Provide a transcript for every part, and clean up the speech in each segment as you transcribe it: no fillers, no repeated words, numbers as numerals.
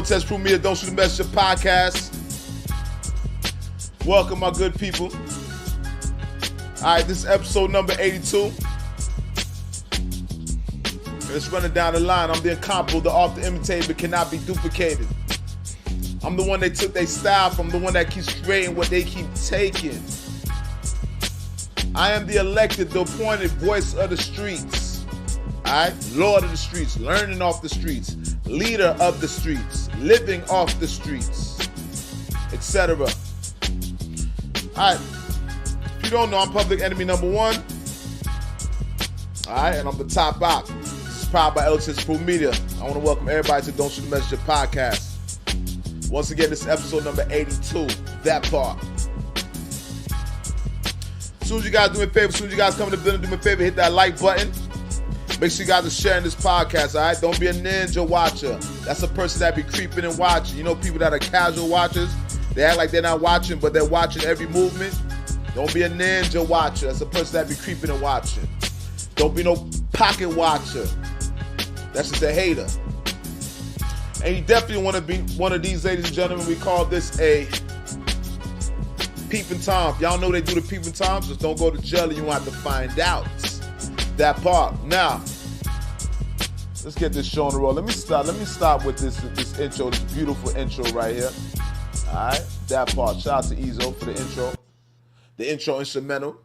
L.O.T.S Prove Me, Don't Shoot the Messenger podcast. Welcome, my good people. All right, this is episode number 82. Let's run it down the line. I'm the incomparable, the off the imitated, but cannot be duplicated. I'm the one they took their style from, the one that keeps creating what they keep taking. I am the elected, the appointed voice of the streets. Alright? Lord of the streets, learning off the streets, leader of the streets, living off the streets, etc. Alright. If you don't know, I'm public enemy number one. Alright, and I'm the top op. This is powered by L.O.T.S Proof Media. I want to welcome everybody to Don't Shoot the Messenger podcast. Once again, this is episode number 82. That part. As soon as you guys do me a favor, as soon as you guys come in the building, do me a favor, hit that like button. Make sure you guys are sharing this podcast, all right? Don't be a ninja watcher. That's a person that be creeping and watching. You know people that are casual watchers? They act like they're not watching, but they're watching every movement. Don't be a ninja watcher. That's a person that be creeping and watching. Don't be no pocket watcher. That's just a hater. And you definitely want to be one of these, ladies and gentlemen. We call this a peeping Tom. If y'all know they do the peeping Toms, just don't go to jail and you won't have to find out. That part. Now, let's get this show on the roll. Let me start with this intro, this beautiful intro right here. Alright, that part. Shout out to Ezo for the intro. The intro instrumental.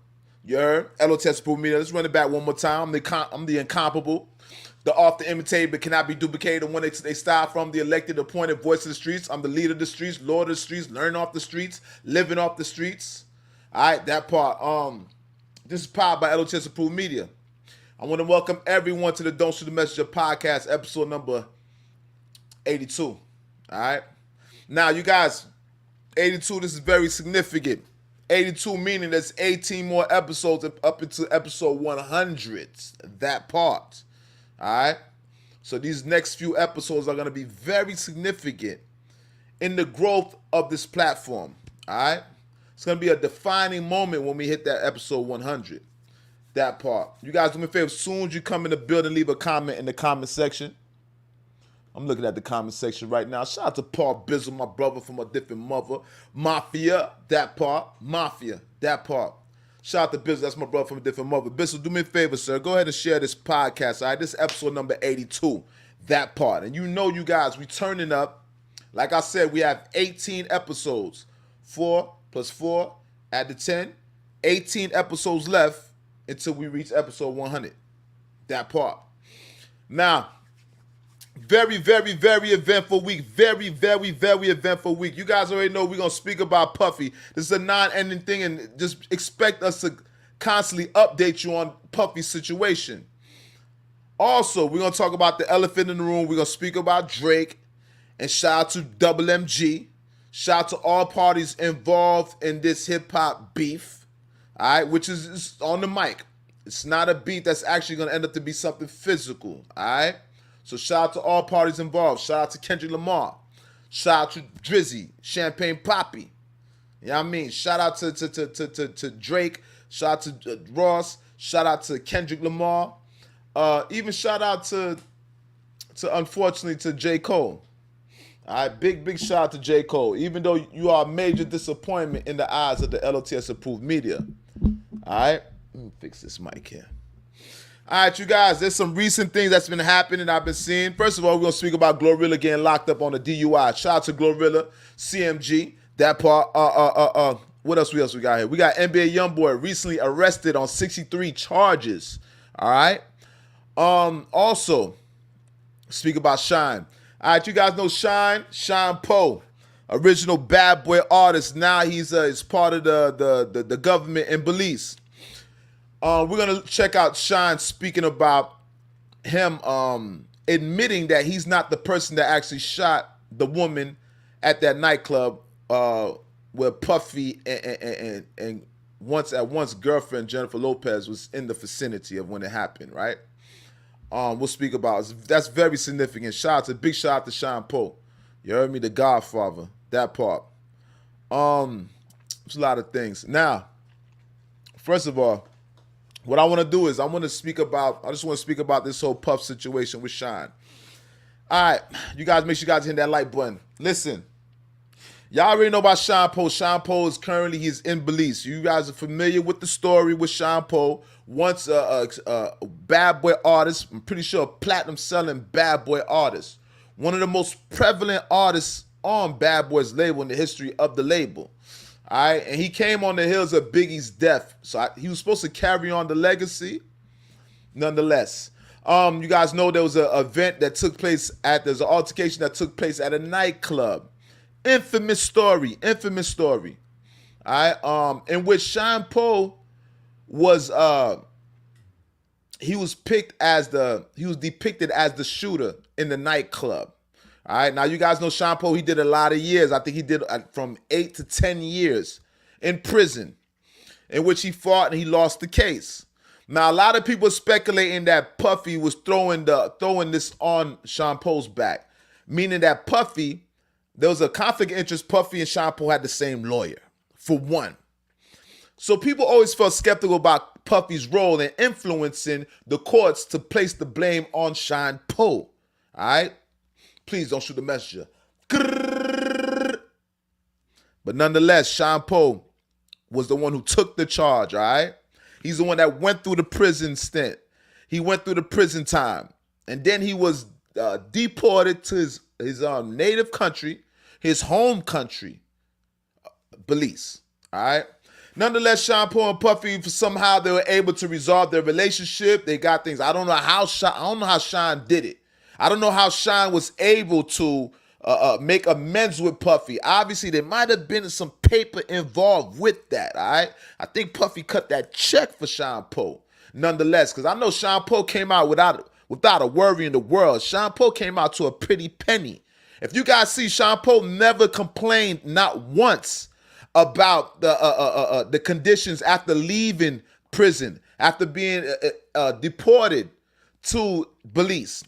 You heard? L.O.T.S Proof Media. Let's run it back one more time. I'm the incomparable. The off the imitated but cannot be duplicated. The one they style from, the elected, appointed voice of the streets. I'm the leader of the streets, Lord of the streets, learning off the streets, living off the streets. Alright, that part. This is powered by L.O.T.S Proof Media. I want to welcome everyone to the Don't Shoot the Messenger podcast, episode number 82. All right. Now, you guys, 82, this is very significant. 82 meaning there's 18 more episodes up into episode 100. That part. All right. So these next few episodes are going to be very significant in the growth of this platform. All right. It's going to be a defining moment when we hit that episode 100. That part. You guys do me a favor. As soon as you come in the building, leave a comment in the comment section. I'm looking at the comment section right now. Shout out to Paul Bizzle, my brother from a different mother. Mafia, that part. Mafia, that part. Shout out to Bizzle, that's my brother from a different mother. Bizzle, do me a favor, sir. Go ahead and share this podcast, all right? This is episode number 82, that part. And you know, you guys, we turning up. Like I said, we have 18 episodes. 4 plus 4, add the 10. 18 episodes left until we reach episode 100. That part. Now, very, very, very eventful week. Very, very, very eventful week. You guys already know we're going to speak about Puffy. This is a non-ending thing, and just expect us to constantly update you on Puffy's situation. Also, we're going to talk about the elephant in the room. We're going to speak about Drake. And shout out to Double MG. Shout out to all parties involved in this hip-hop beef. All right, which is on the mic. It's not a beat that's actually going to end up to be something physical. All right. So shout out to all parties involved. Shout out to Kendrick Lamar. Shout out to Drizzy, Champagne Poppy. You know what I mean? Shout out to Drake. Shout out to Ross. Shout out to Kendrick Lamar. Even shout out to unfortunately to J. Cole. All right, big shout out to J. Cole. Even though you are a major disappointment in the eyes of the L.O.T.S approved media. All right, let me fix this mic here. All right, you guys, there's some recent things that's been happening I've been seeing. First of all, we're going to speak about GloRilla getting locked up on a DUI. Shout out to GloRilla, CMG, that part. What else we got here? We got NBA YoungBoy recently arrested on 63 charges. All right. Also, speak about Shine. All right, you guys know Shine Poe, original bad boy artist. Now he's part of the government in Belize. We're going to check out Shine speaking about him admitting that he's not the person that actually shot the woman at that nightclub where Puffy and once girlfriend Jennifer Lopez was in the vicinity of when it happened, right? We'll speak about it. That's very significant. Big shout out to Shine Poe. You heard me, the Godfather. That part. There's a lot of things. Now, first of all, what I want to do is I just want to speak about this whole Puff situation with Shine. All right, you guys, make sure you guys hit that like button. Listen, y'all already know about Sean Paul. Sean Paul is currently, he's in Belize. You guys are familiar with the story with Sean Paul. Once a bad boy artist, I'm pretty sure a platinum selling bad boy artist. One of the most prevalent artists on Bad Boy's label in the history of the label. All right, and he came on the heels of Biggie's death. So he was supposed to carry on the legacy. Nonetheless, you guys know there was an event that took place there's an altercation that took place at a nightclub. Infamous story. All right, in which Sean Paul was he was depicted as the shooter in the nightclub. All right, now you guys know Sean Paul, he did a lot of years. I think he did from 8 to 10 years in prison, in which he fought and he lost the case. Now, a lot of people speculating that Puffy was throwing this on Sean Paul's back, meaning that Puffy, there was a conflict of interest. Puffy and Sean Paul had the same lawyer, for one. So people always felt skeptical about Puffy's role in influencing the courts to place the blame on Sean Paul. All right? Please don't shoot the messenger. But nonetheless, Sean Paul was the one who took the charge, all right? He's the one that went through the prison stint. He went through the prison time. And then he was deported to his native country, his home country, Belize, all right? Nonetheless, Sean Paul and Puffy, somehow they were able to resolve their relationship. They got things. I don't know how Sean did it. I don't know how Sean was able to make amends with Puffy. Obviously, there might have been some paper involved with that, all right? I think Puffy cut that check for Sean Paul. Nonetheless, because I know Sean Paul came out without a worry in the world. Sean Paul came out to a pretty penny. If you guys see, Sean Paul never complained, not once, about the conditions after leaving prison, after being deported to Belize.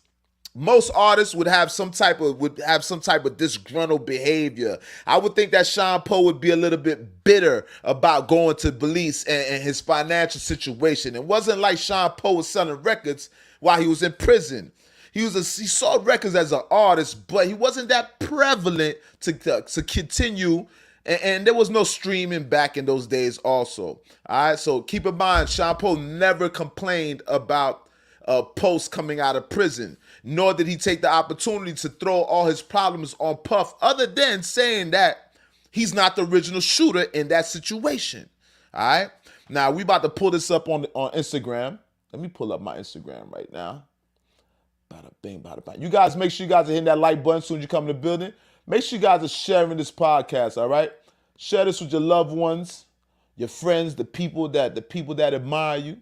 Most artists would have some type of disgruntled behavior. I would think that Sean Paul would be a little bit bitter about going to Belize and his financial situation. It wasn't like Sean Paul was selling records while he was in prison. He sold records as an artist, but he wasn't that prevalent to continue. And there was no streaming back in those days also. All right, so keep in mind, Sean Paul never complained about Post coming out of prison, nor did he take the opportunity to throw all his problems on Puff, other than saying that he's not the original shooter in that situation. All right, now we about to pull this up on Instagram. Let me pull up my Instagram right now. Bada bing, bada bang. You guys, make sure you guys are hitting that like button as soon as you come in the building. Make sure you guys are sharing this podcast, all right? Share this with your loved ones, your friends, the people that admire you.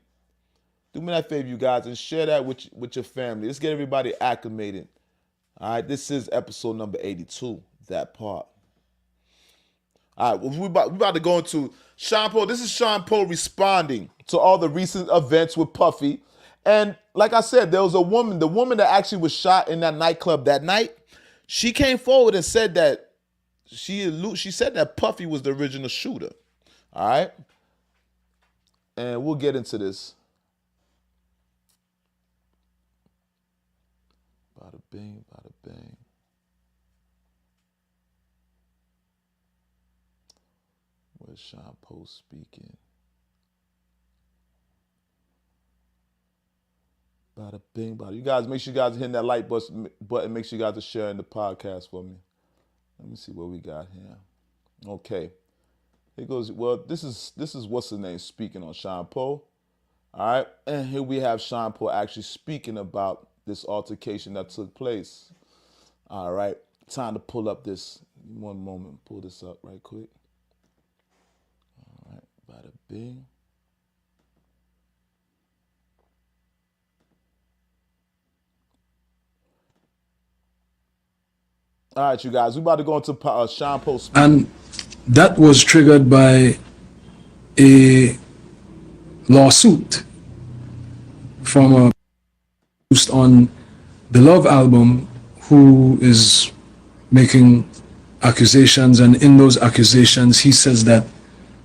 Do me that favor, you guys, and share that with your family. Let's get everybody acclimated. All right, this is episode number 82, that part. All right, well, we about to go into Sean Paul. This is Sean Paul responding to all the recent events with Puffy. And like I said, there was the woman that actually was shot in that nightclub that night. She came forward and said that she said that Puffy was the original shooter. All right? And we'll get into this. Bada bing, bada bang. Where's Sean Paul speaking? Bada bing, bada. You guys, make sure you guys are hitting that like button. Make sure you guys are sharing the podcast for me. Let me see what we got here. Okay. Here goes. Well, this is what's the name speaking on Sean Paul. All right. And here we have Sean Paul actually speaking about this altercation that took place. All right. Time to pull up this. One moment. Pull this up right quick. All right. Bada bing. All right, you guys, we're about to go into Sean Paul speaking. And that was triggered by a lawsuit from a post on the Love album who is making accusations, and in those accusations he says that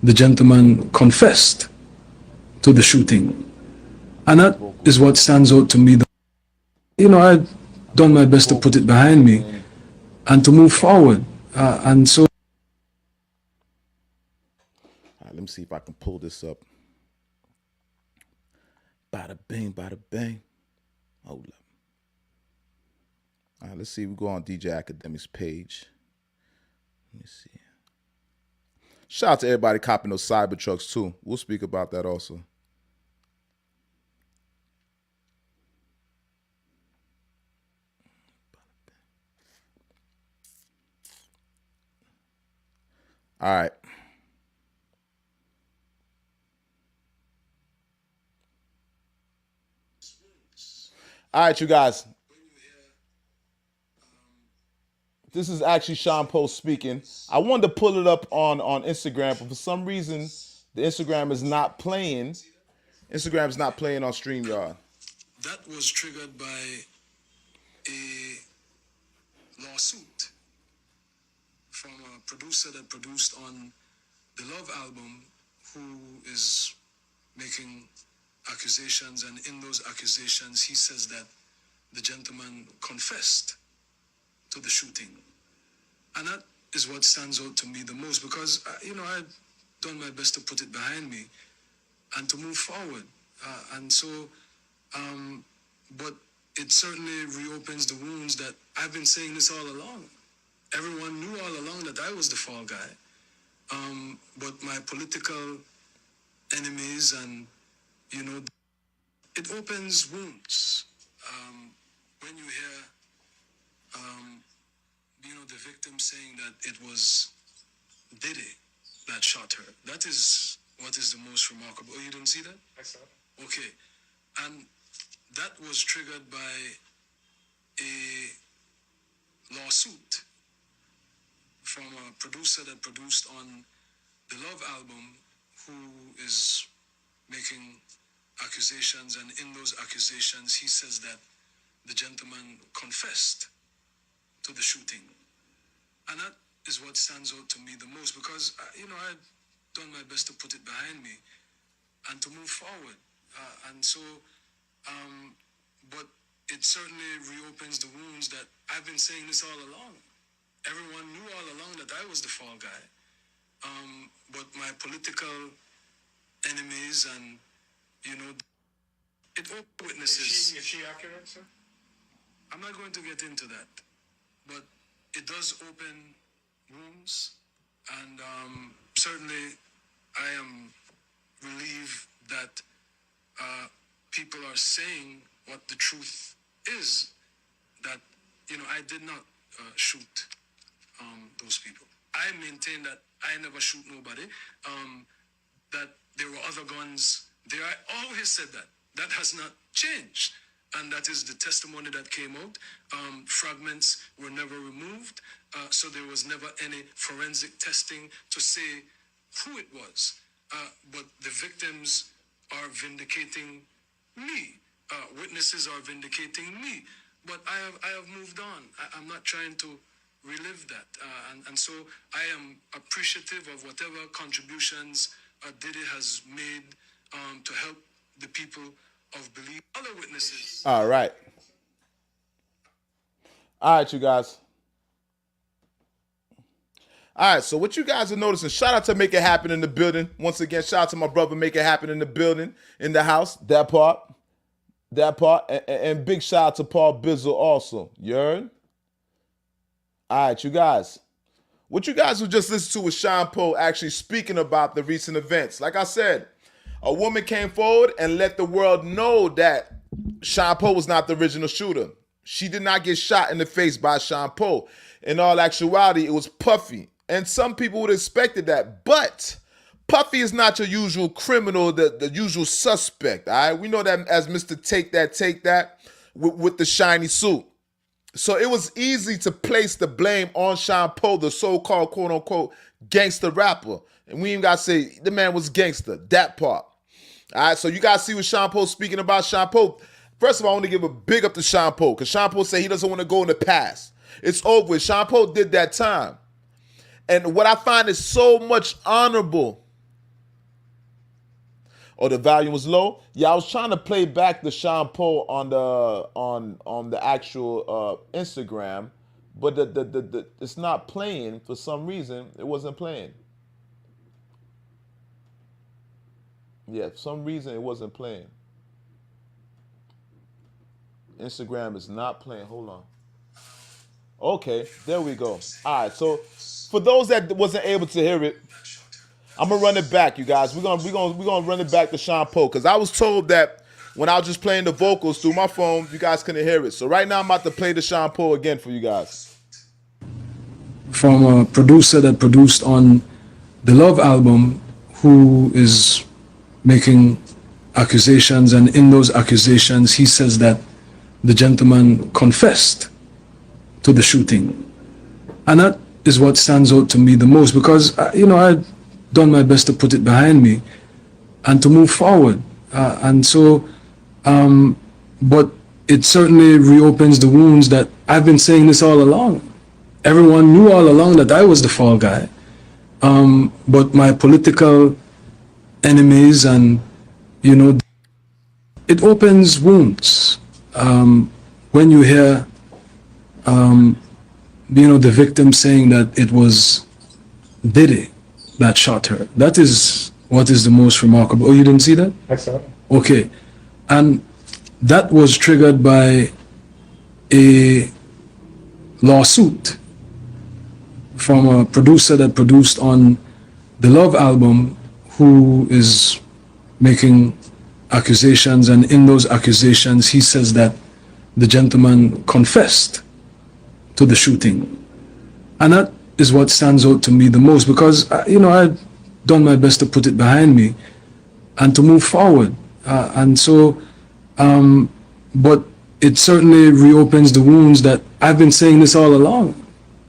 the gentleman confessed to the shooting. And that is what stands out to me. You know, I done my best to put it behind me and to move forward. And so. All right, let me see if I can pull this up. Bada bing, bada bang. Hold up. All right, let's see. We go on DJ Academic's page. Let me see. Shout out to everybody copping those Cybertrucks too. We'll speak about that also. All right. All right, you guys. This is actually Sean Post speaking. I wanted to pull it up on Instagram, but for some reason, the Instagram is not playing. Instagram is not playing on StreamYard. That was triggered by a lawsuit from a producer that produced on the Love album, who is making accusations, and in those accusations, he says that the gentleman confessed to the shooting. And that is what stands out to me the most, because, I've done my best to put it behind me and to move forward. But it certainly reopens the wounds that I've been saying this all along. Everyone knew all along that I was the fall guy. But my political enemies and, it opens wounds. When you hear, the victim saying that it was Diddy that shot her, that is what is the most remarkable. Oh, you didn't see that? I saw it. Okay. And that was triggered by a lawsuit from a producer that produced on the Love album, who is making accusations, and in those accusations, he says that the gentleman confessed to the shooting. And that is what stands out to me the most, because, I've done my best to put it behind me and to move forward. But it certainly reopens the wounds that I've been saying this all along. Everyone knew all along that I was the fall guy. But my political enemies and, it opened witnesses. Is she accurate, sir? I'm not going to get into that. But it does open wounds, and certainly I am relieved that people are saying what the truth is, that, I did not shoot those people. I maintain that I never shoot nobody, that there were other guns there. I always said that. That has not changed. And that is the testimony that came out. Fragments were never removed, so there was never any forensic testing to say who it was. But the victims are vindicating me. Witnesses are vindicating me. But I have moved on. I'm not trying to relive that. And so I am appreciative of whatever contributions Diddy has made to help the people of belief. Other witnesses. All right. All right, you guys. All right, so what you guys are noticing, shout out to Make It Happen in the building. Once again, shout out to my brother Make It Happen in the building, in the house. That part. And big shout out to Paul Bizzle also. You heard? All right, you guys. What you guys who just listened to was Sean Poe actually speaking about the recent events. Like I said, a woman came forward and let the world know that Sean Poe was not the original shooter. She did not get shot in the face by Sean Poe. In all actuality, it was Puffy. And some people would have expected that. But Puffy is not your usual criminal, the usual suspect. All right, we know that as Mr. Take That with the shiny suit. So it was easy to place the blame on Sean Poe, the so-called quote-unquote gangster rapper. And we even got to say the man was gangster, that part. All right, so you guys see what Sean Poe speaking about. Sean Poe, first of all, I want to give a big up to Sean Poe, because Sean Poe said he doesn't want to go in the past. It's over with. Sean Poe did that time. And what I find is so much honorable, or the volume was low. Yeah, I was trying to play back the Sean Paul on the actual Instagram, but the it's not playing for some reason. It wasn't playing. Yeah, for some reason it wasn't playing. Instagram is not playing. Hold on. Okay, there we go. All right, so for those that wasn't able to hear it, I'm gonna run it back, you guys. We're gonna run it back to Sean Paul because I was told that when I was just playing the vocals through my phone, you guys couldn't hear it. So right now I'm about to play the Sean Paul again for you guys. From a producer that produced on the Love album, who is making accusations, and in those accusations he says that the gentleman confessed to the shooting. And that is what stands out to me the most because, I'd done my best to put it behind me and to move forward. But it certainly reopens the wounds that I've been saying this all along. Everyone knew all along that I was the fall guy. But my political enemies and, it opens wounds. When you hear the victim saying that it was Diddy that shot her. That is what is the most remarkable. Oh, you didn't see that? I saw it. Okay. And that was triggered by a lawsuit from a producer that produced on the Love album, who is making accusations, and in those accusations he says that the gentleman confessed to the shooting. And that is what stands out to me the most because, I'd done my best to put it behind me and to move forward. But it certainly reopens the wounds that I've been saying this all along.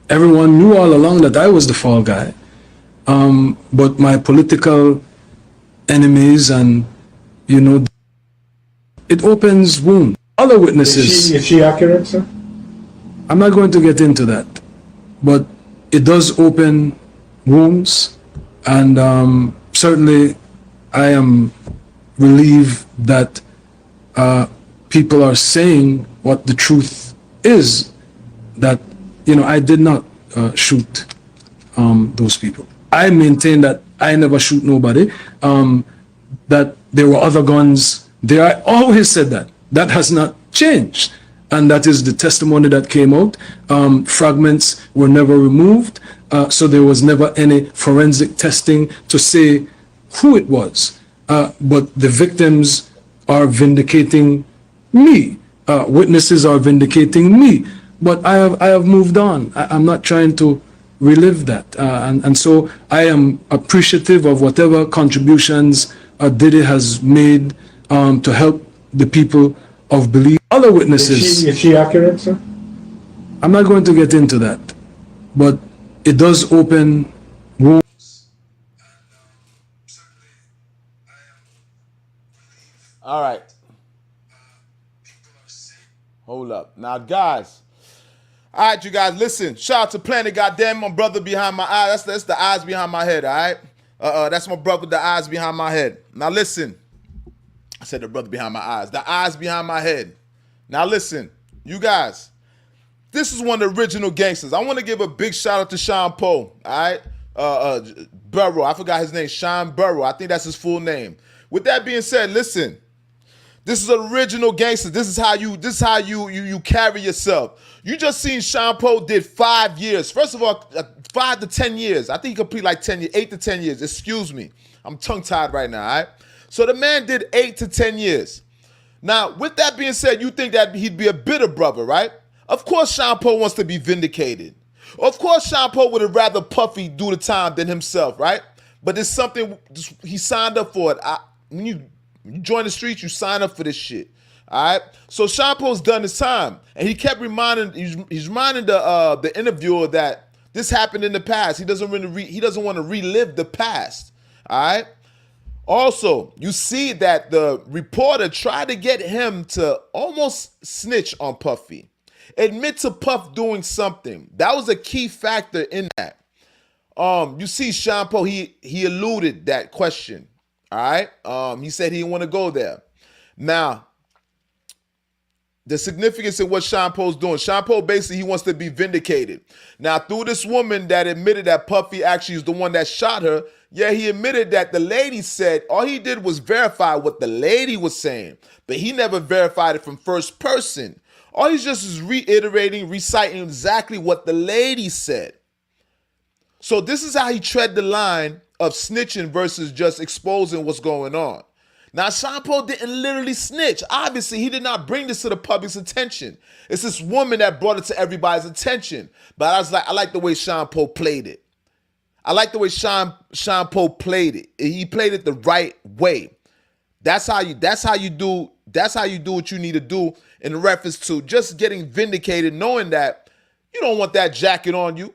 Everyone knew all along that I was the fall guy. But my political enemies and, it opens wounds. Other witnesses. Is she accurate, sir? I'm not going to get into that, but it does open wounds, and certainly I am relieved that people are saying what the truth is, that I did not shoot those people. I maintain that I never shoot nobody, that there were other guns there. I always said that. That has not changed. And that is the testimony that came out. Fragments were never removed, so there was never any forensic testing to say who it was. But the victims are vindicating me. Witnesses are vindicating me. But I have moved on. I'm not trying to relive that. And so I am appreciative of whatever contributions Diddy has made to help the people of belief. Other witnesses. Is she accurate, sir? I'm not going to get into that, but it does open wounds. All right. Hold up. Now, guys. All right, you guys, listen. Shout out to Planet, goddamn, my brother behind my eyes. That's the eyes behind my head, all right? That's my brother with the eyes behind my head. Now, listen. I said the brother behind my eyes. The eyes behind my head. Now, listen. You guys. This is one of the original gangsters. I want to give a big shout out to Sean Paul, all right? Burrow. I forgot his name. Sean Burrow. I think that's his full name. With that being said, listen. This is an original gangster. This is how you carry yourself. You just seen Sean Paul did 5 years. First of all, 5 to 10 years. I think he complete like 10 years, 8 to 10 years. Excuse me. I'm tongue-tied right now, all right? So the man did 8 to 10 years. Now, with that being said, you think that he'd be a bitter brother, right? Of course Sean Paul wants to be vindicated. Of course Sean Paul would have rather Puffy do the time than himself, right? But it's something he signed up for it. When you join the streets, you sign up for this shit. All right. So Sean Paul's done his time, and he kept reminding. He's reminding the interviewer that this happened in the past. He doesn't want to relive the past. All right. Also, you see that the reporter tried to get him to almost snitch on Puffy, admit to Puff doing something. That was a key factor in that. You see, Sean Paul, he eluded that question. All right. He said he didn't want to go there. Now, the significance of what Sean Paul's doing. Sean Paul basically he wants to be vindicated. Now, through this woman that admitted that Puffy actually is the one that shot her, yeah, he admitted that the lady said all he did was verify what the lady was saying, but he never verified it from first person. All he's just is reiterating, reciting exactly what the lady said. So this is how he tread the line of snitching versus just exposing what's going on. Now, Sean Paul didn't literally snitch. Obviously, he did not bring this to the public's attention. It's this woman that brought it to everybody's attention. But I like the way Sean Paul played it. I like the way Sean Paul played it. He played it the right way. That's how you do what you need to do in reference to just getting vindicated, knowing that you don't want that jacket on you.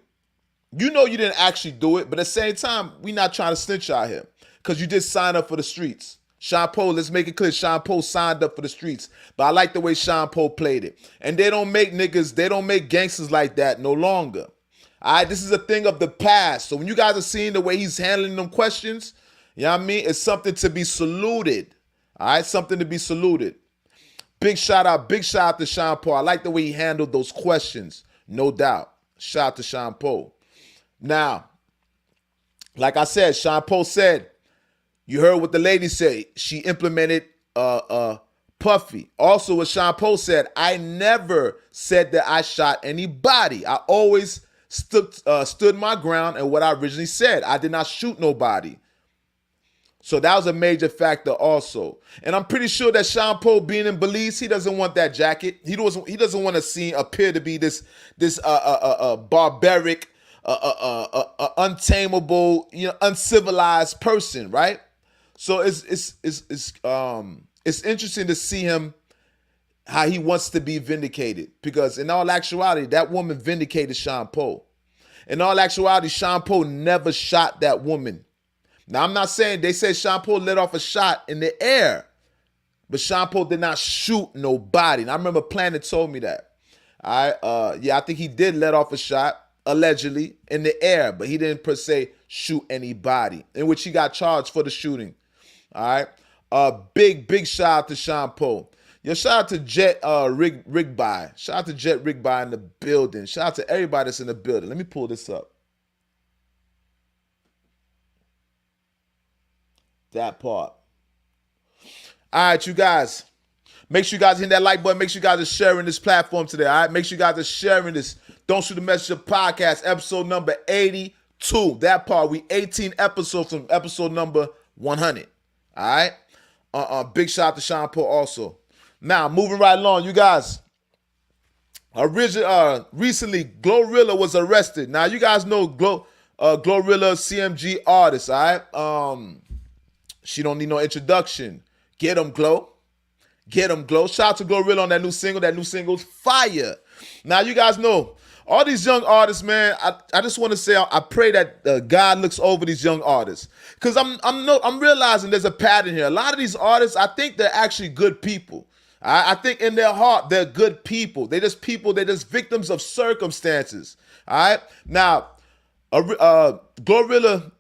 You know you didn't actually do it, but at the same time, we're not trying to snitch out here because you did sign up for the streets. Sean Paul, let's make it clear, Sean Paul signed up for the streets. But I like the way Sean Paul played it. And they don't make gangsters like that no longer. All right, this is a thing of the past. So when you guys are seeing the way he's handling them questions, you know what I mean? It's something to be saluted. All right, something to be saluted. Big shout out to Sean Paul. I like the way he handled those questions, no doubt. Shout out to Sean Paul. Now, like I said, Sean Paul said, you heard what the lady said. She implemented Puffy. Also, what Sean Paul said, I never said that I shot anybody. I always stood my ground and what I originally said. I did not shoot nobody. So that was a major factor also. And I'm pretty sure that Sean Paul being in Belize, he doesn't want that jacket. He doesn't want to appear to be this barbaric, untamable, uncivilized person, right? So it's interesting to see him how he wants to be vindicated, because in all actuality, that woman vindicated Sean Paul. In all actuality, Sean Paul never shot that woman. Now, I'm not saying they said Sean Paul let off a shot in the air, but Sean Paul did not shoot nobody. And I remember Planet told me that. I think he did let off a shot, allegedly, in the air, but he didn't per se shoot anybody, in which he got charged for the shooting. All right. Big shout out to Sean Paul. Yo, shout out to Jet Rigby. Shout out to Jet Rigby in the building. Shout out to everybody that's in the building. Let me pull this up. That part. All right, you guys. Make sure you guys hit that like button. Make sure you guys are sharing this platform today. All right. Make sure you guys are sharing this Don't Shoot the Messenger podcast, episode number 82. That part. We 18 episodes from episode number 100. All right. Big shout out to Sean Paul also. Now, moving right along, you guys. Recently, GloRilla was arrested. Now, you guys know GloRilla CMG artist, all right? She don't need no introduction. Get him, Glo. Get him, Glo. Shout out to GloRilla on that new single. That new single's fire. Now, you guys know, all these young artists, man, I just want to say I pray that God looks over these young artists. Because I'm realizing there's a pattern here. A lot of these artists, I think they're actually good people. I think in their heart, they're good people. They're just victims of circumstances. All right? Now, GloRilla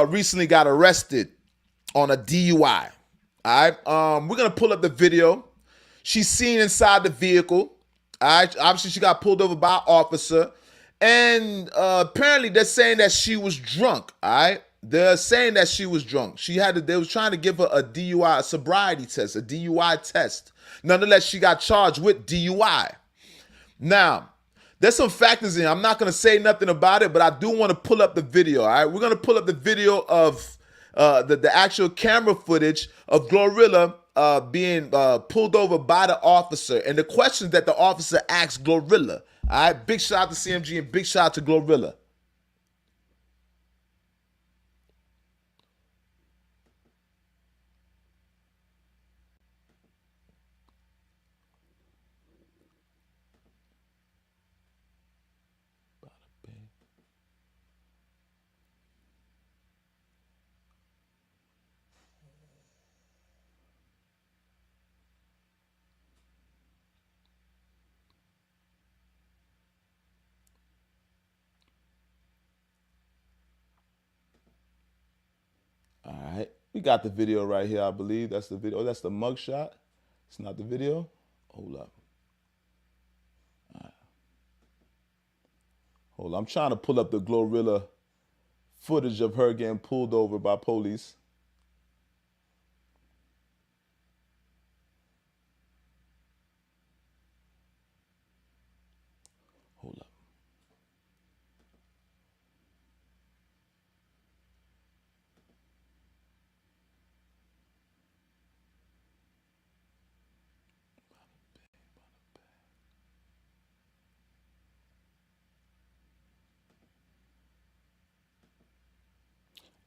recently got arrested on a DUI. All right? We're going to pull up the video. She's seen inside the vehicle. All right? Obviously, she got pulled over by an officer. And apparently, they're saying that she was drunk. All right? They're saying that she was drunk. They was trying to give her a DUI, a sobriety test, a DUI test. Nonetheless, she got charged with DUI. Now, there's some factors in here. I'm not going to say nothing about it, but I do want to pull up the video, all right? We're going to pull up the video of the actual camera footage of GloRilla being pulled over by the officer and the questions that the officer asked GloRilla. All right? Big shout out to CMG and big shout out to GloRilla. got the video right here, I believe. That's the video. Oh, that's the mug shot. It's not the video. Hold up. All right. Hold on. I'm trying to pull up the GloRilla footage of her getting pulled over by police. Hold up.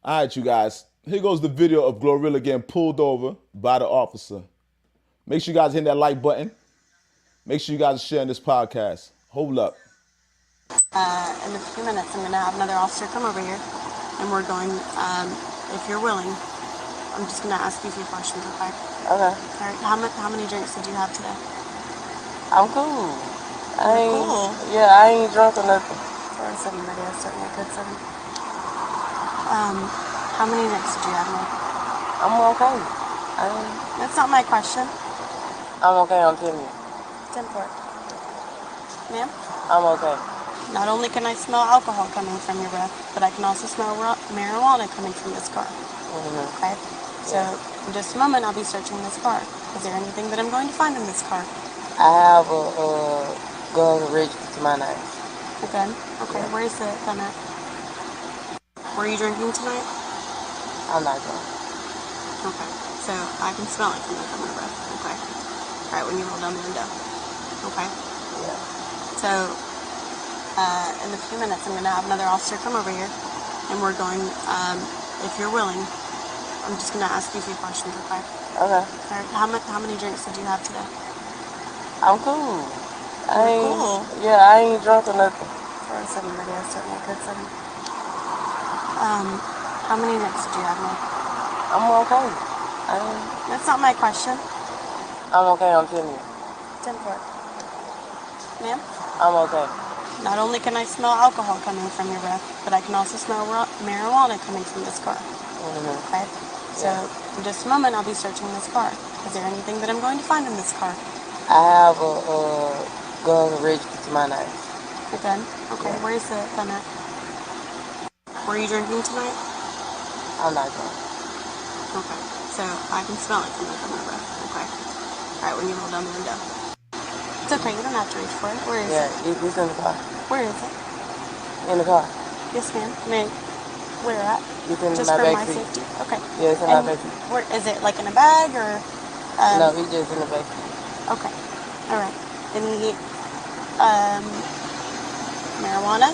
All right, you guys. Here goes the video of GloRilla getting pulled over by the officer. Make sure you guys hit that like button. Make sure you guys are sharing this podcast. Hold up. In a few minutes, I'm going to have another officer come over here, and we're going, if you're willing, I'm just going to ask you a few questions, okay? Okay. All right. How many drinks did you have today? I'm cool. Cool? Yeah, I ain't drunk or nothing. For a 7 video, certainly a good 7. How many drinks did you have, ma'am? I'm okay. That's not my question. I'm okay, I'm telling you. 10 for it. Ma'am? I'm okay. Not only can I smell alcohol coming from your breath, but I can also smell marijuana coming from this car. Mm-hmm. Okay? So, in just a moment, I'll be searching this car. Is there anything that I'm going to find in this car? I have a gun registered to my name. A gun? Okay, where is the gun at? Were you drinking tonight? I'm not drunk. Okay, so I can smell it coming from your breath. Okay. Alright, when you roll down the window. Okay. Yeah. So, in a few minutes, I'm going to have another officer come over here, and we're going, if you're willing, I'm just going to ask you a few questions, okay? Okay. Alright, how many drinks did you have today? I'm cool. Cool? Yeah, I ain't drunk or nothing. For a 7 video, certainly a good 7. How many drinks did you have, ma'am? I'm okay. That's not my question. I'm okay, I'm telling you. 10 for it. Ma'am? I'm okay. Not only can I smell alcohol coming from your breath, but I can also smell marijuana coming from this car. Mm-hmm. Okay? So, in just a moment, I'll be searching this car. Is there anything that I'm going to find in this car? I have a gun registered to my name. A gun? Okay, where is the gun at? Were you drinking tonight? I'm not drunk. Okay, so I can smell it coming from your breath. Okay. Alright, when you roll down the window. It's okay, you don't have to reach for it. Where is it? It's in the car. Where is it? In the car. Yes, ma'am. Where at? It's in Just my for back my seat. safety? Okay. Yeah, it's in my back seat. Where, is it like in a bag or? No, it's just in the back seat. Okay. Alright. Any, marijuana?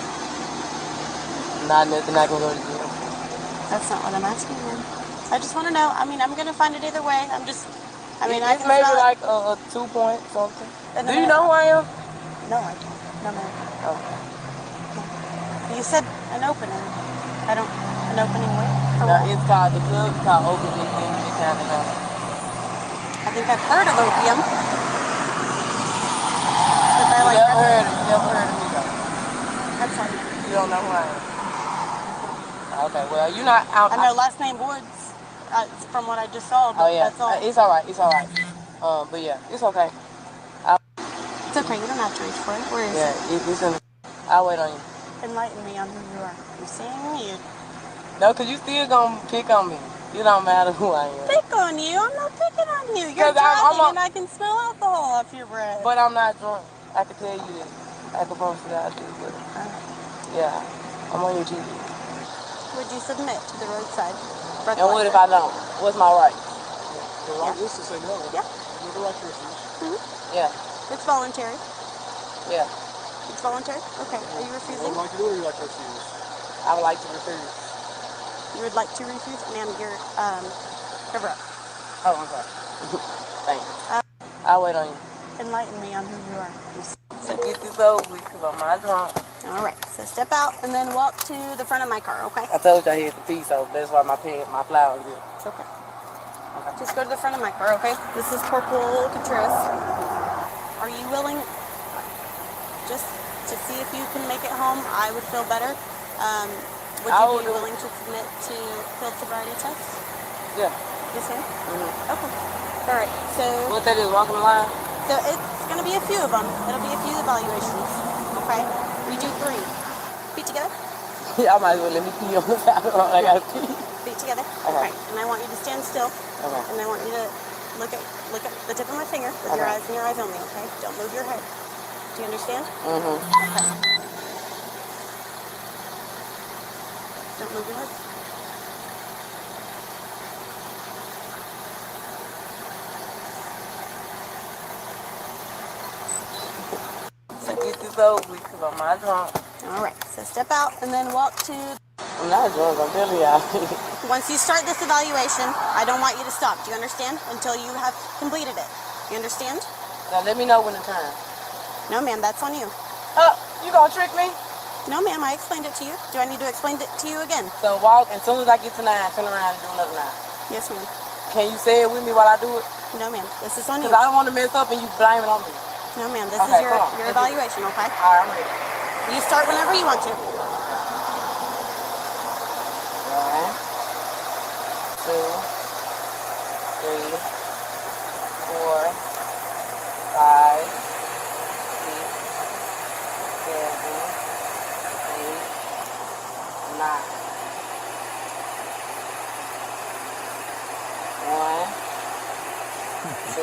Not nothing I can go to jail. That's not what I'm asking, ma'am. I just want to know. I mean, I'm going to find it either way. I can It's smell maybe it. like a 2 point something. And Do then you know who I am? No, I don't. No, ma'am. Oh. You said an opening. An opening where? For No, what? it's called, the club is called Open in Canada. I think I've heard of opium. But I like You that. never heard of me though. That's fine. You don't know who I am. Okay, well, you're not out. I know last name Woods, from what I just saw, but that's all. It's alright, it's alright. But yeah, it's okay. It's okay, you don't have to reach for it. Where is it? It's in. I'll wait on you. Enlighten me on who you are. You seeing me? No, cause you still gonna pick on me. It don't matter who I am. Pick on you? I'm not picking on you. You're 'Cause I'm driving and I can smell alcohol off your breath. But I'm not drunk. I can tell you this. I can promise you that I do. But yeah, I'm on your TV. Would you submit to the roadside? And what if I don't? What's my right? The right is to say no. Yeah. You have the right to refuse. Yeah, It's voluntary. yeah. It's voluntary? Okay. Are you You refusing? would like to do it or you like to refuse? I would like to refuse. You would like to refuse? Ma'am, you're, cover up. Oh, I'm sorry. Thanks. I'll wait on you. Enlighten me on who you are. So get this over with, because I'm not drunk. All right. So step out and then walk to the front of my car, okay? I told you I hit the piece, so that's why my flowers good. It's okay. Just go to the front of my car, okay? This is Corporal Contreras. Are you willing, just to see if you can make it home? I would feel better. Would you be willing to submit to field sobriety tests? Yeah. Yes, ma'am? Mm-hmm. Okay. All right. So, What that is, walking the line? so it's going to be a few of them. It'll be a few evaluations. Okay? We do 3. Feet together. Yeah, I might as well let me pee on the side of the road. I gotta pee. Feet together. Okay. Right. And I want you to stand still. Okay. And I want you to look at the tip of my finger with your Okay. eyes and your eyes only, okay? Don't move your head. Do you understand? Mm-hmm. Okay. Don't move your head. So get this over with because I'm not drunk. All right. So step out and then walk to. I'm not drunk, I'm telling y'all. Once you start this evaluation, I don't want you to stop. Do you understand? Until you have completed it. You understand? Now let me know when to turn. No, ma'am. That's on you. You gonna trick me? No, ma'am. I explained it to you. Do I need to explain it to you again? So walk, as soon as I get to 9, turn around and do another 9. Yes, ma'am. Can you say it with me while I do it? No, ma'am. This is on you. Because I don't want to mess up and you blame it on me. No, ma'am. This Okay, is come on. your evaluation, okay? All right, I'm ready. You start whenever you want to. 1, 2, 3, 4, 5, 6, 7, 8, 9. 1, 2,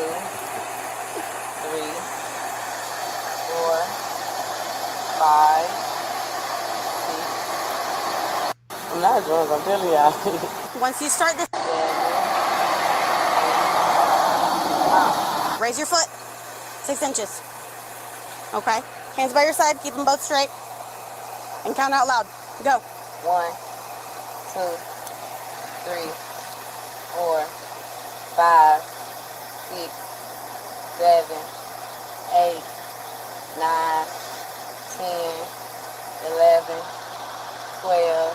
3, 4, 5, 6. I'm not drunk, I'm telling y'all. Once you start this, 7, 8, 9. raise your foot 6 inches. Okay? Hands by your side, keep them both straight. And count out loud. Go. 1, 2, 3, 4, 5, 6, 7, 8, 9, 10, 11, 12,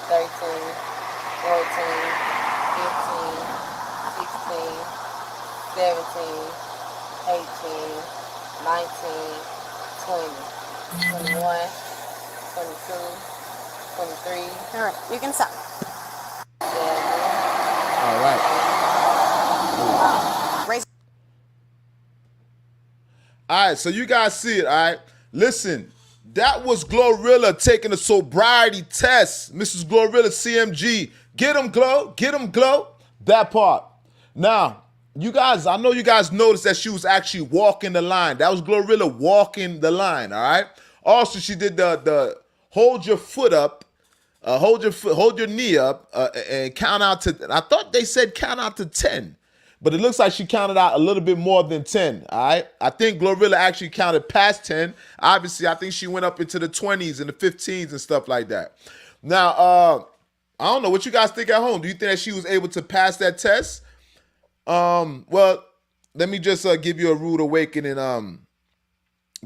13, 14, 15, 16, 17, 18, 19, 20, 21, 22, 23, All right. You can stop. 7, All right. Raise. All right, so you guys see it, all right? Listen, that was GloRilla taking a sobriety test. Mrs. GloRilla, CMG. Get him, Glo. Get him, Glo. That part. Now, you guys, I know you guys noticed that she was actually walking the line. That was GloRilla walking the line, all right? Also, she did the hold your foot up, hold your knee up, and count out to, I thought they said count out to 10. But it looks like she counted out a little bit more than 10, all right? I think GloRilla actually counted past 10. Obviously, I think she went up into the 20s and the 15s and stuff like that. Now, I don't know. What you guys think at home? Do you think that she was able to pass that test? Well, let me just give you a rude awakening and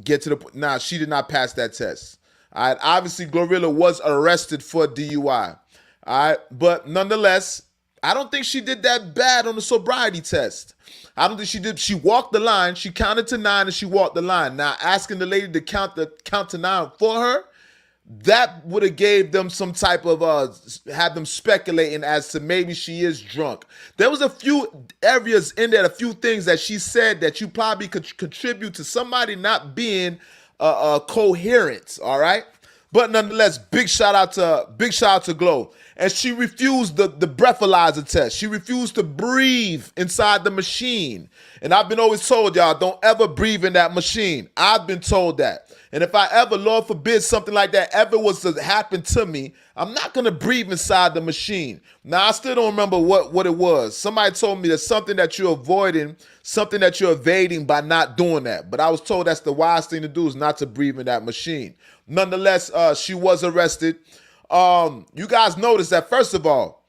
get to the point. Nah, she did not pass that test. All right? Obviously, GloRilla was arrested for DUI. All right? But nonetheless, I don't think she did that bad on the sobriety test. I don't think she did. She walked the line. She counted to 9 and she walked the line. Now, asking the lady to count to 9 for her, that would have gave them some type of had them speculating as to maybe she is drunk. There was a few areas in there, a few things that she said that you probably could contribute to somebody not being coherent. All right. But nonetheless, big shout out to Glo. And she refused the breathalyzer test. She refused to breathe inside the machine. And I've been always told y'all, don't ever breathe in that machine. I've been told that. And if I ever, Lord forbid, something like that ever was to happen to me, I'm not going to breathe inside the machine. Now, I still don't remember what it was. Somebody told me there's something that you're avoiding, something that you're evading by not doing that. But I was told that's the wise thing to do is not to breathe in that machine. Nonetheless, she was arrested. You guys notice that, first of all,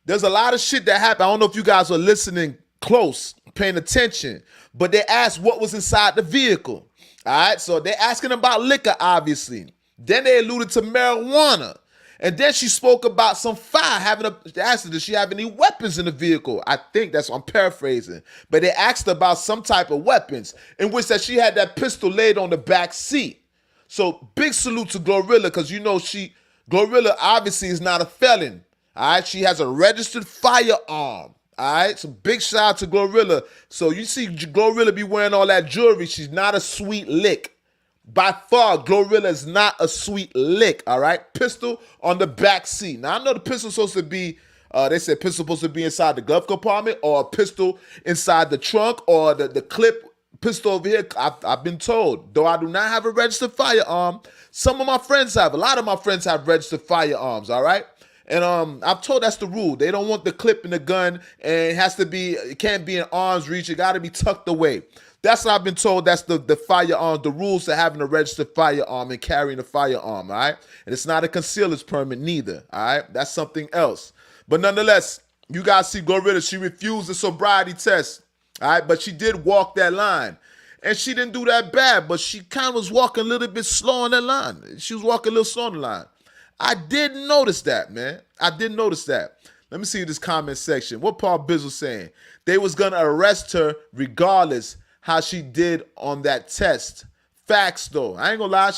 there's a lot of shit that happened. I don't know if you guys are listening close, paying attention, but they asked what was inside the vehicle. All right, so they're asking about liquor, obviously. Then they alluded to marijuana. And then she spoke about some fire. They asked her, does she have any weapons in the vehicle? I think that's what I'm paraphrasing. But they asked her about some type of weapons, in which that she had that pistol laid on the back seat. So big salute to GloRilla, because you know GloRilla obviously is not a felon. All right, she has a registered firearm. All right, so big shout out to GloRilla. So you see GloRilla be wearing all that jewelry. She's not a sweet lick. By far, GloRilla is not a sweet lick, all right? Pistol on the back seat. Now, I know the pistol's supposed to be, they said pistol supposed to be inside the glove compartment, or a pistol inside the trunk, or the clip pistol over here. I've been told, though I do not have a registered firearm, some of my friends have. A lot of my friends have registered firearms, all right? And I've told that's the rule. They don't want the clip in the gun, and it can't be in arm's reach. It got to be tucked away. That's what I've been told. That's the firearm, the rules to having a registered firearm and carrying a firearm, all right? And it's not a concealer's permit neither, all right? That's something else. But nonetheless, you guys see GloRilla, she refused the sobriety test, all right? But she did walk that line. And she didn't do that bad, but she kind of was walking a little bit slow on that line. She was walking a little slow on the line. I did notice that, man. I did notice that. Let me see this comment section. What Paul Bizzle saying? They was going to arrest her regardless how she did on that test. Facts though. I ain't gonna lie.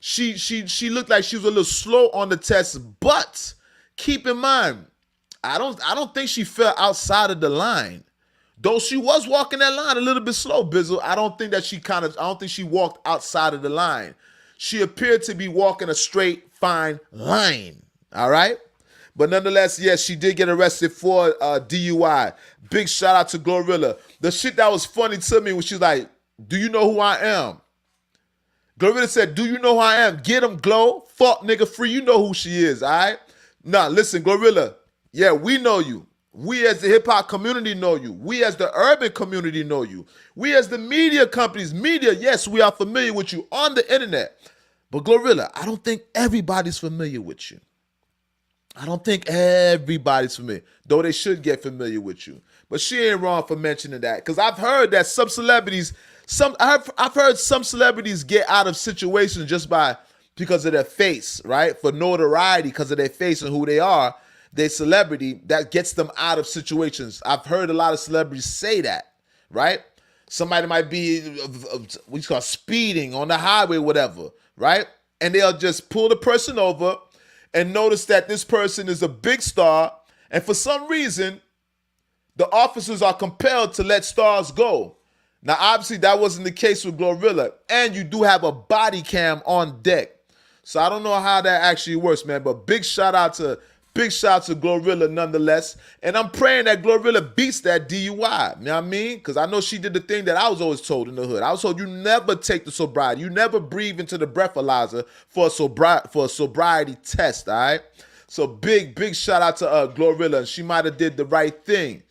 She looked like she was a little slow on the test, but keep in mind, I don't think she fell outside of the line. Though she was walking that line a little bit slow, Bizzle. I don't think she walked outside of the line. She appeared to be walking a straight, fine line. All right? But nonetheless, yes, she did get arrested for DUI. Big shout out to GloRilla. The shit that was funny to me was she's like, do you know who I am? GloRilla said, do you know who I am? Get him, Glo. Fuck nigga free. You know who she is, all right? Nah, listen, GloRilla. Yeah, we know you. We as the hip-hop community know you. We as the urban community know you. We as the media companies, yes, we are familiar with you on the internet. But GloRilla, I don't think everybody's familiar with you. I don't think everybody's familiar, though they should get familiar with you. But she ain't wrong for mentioning that, because I've heard that some celebrities, I've heard some celebrities get out of situations just because of their face, right? For notoriety, because of their face and who they are, their celebrity, that gets them out of situations. I've heard a lot of celebrities say that, right? Somebody might be what you call speeding on the highway, whatever, right? And they'll just pull the person over and notice that this person is a big star, and for some reason, the officers are compelled to let stars go. Now, obviously, that wasn't the case with GloRilla, and you do have a body cam on deck. So I don't know how that actually works, man, but big shout out to GloRilla nonetheless. And I'm praying that GloRilla beats that DUI. You know what I mean? Because I know she did the thing that I was always told in the hood. I was told you never take the sobriety. You never breathe into the breathalyzer for a sobriety test, all right? So big shout out to GloRilla. She might have did the right thing.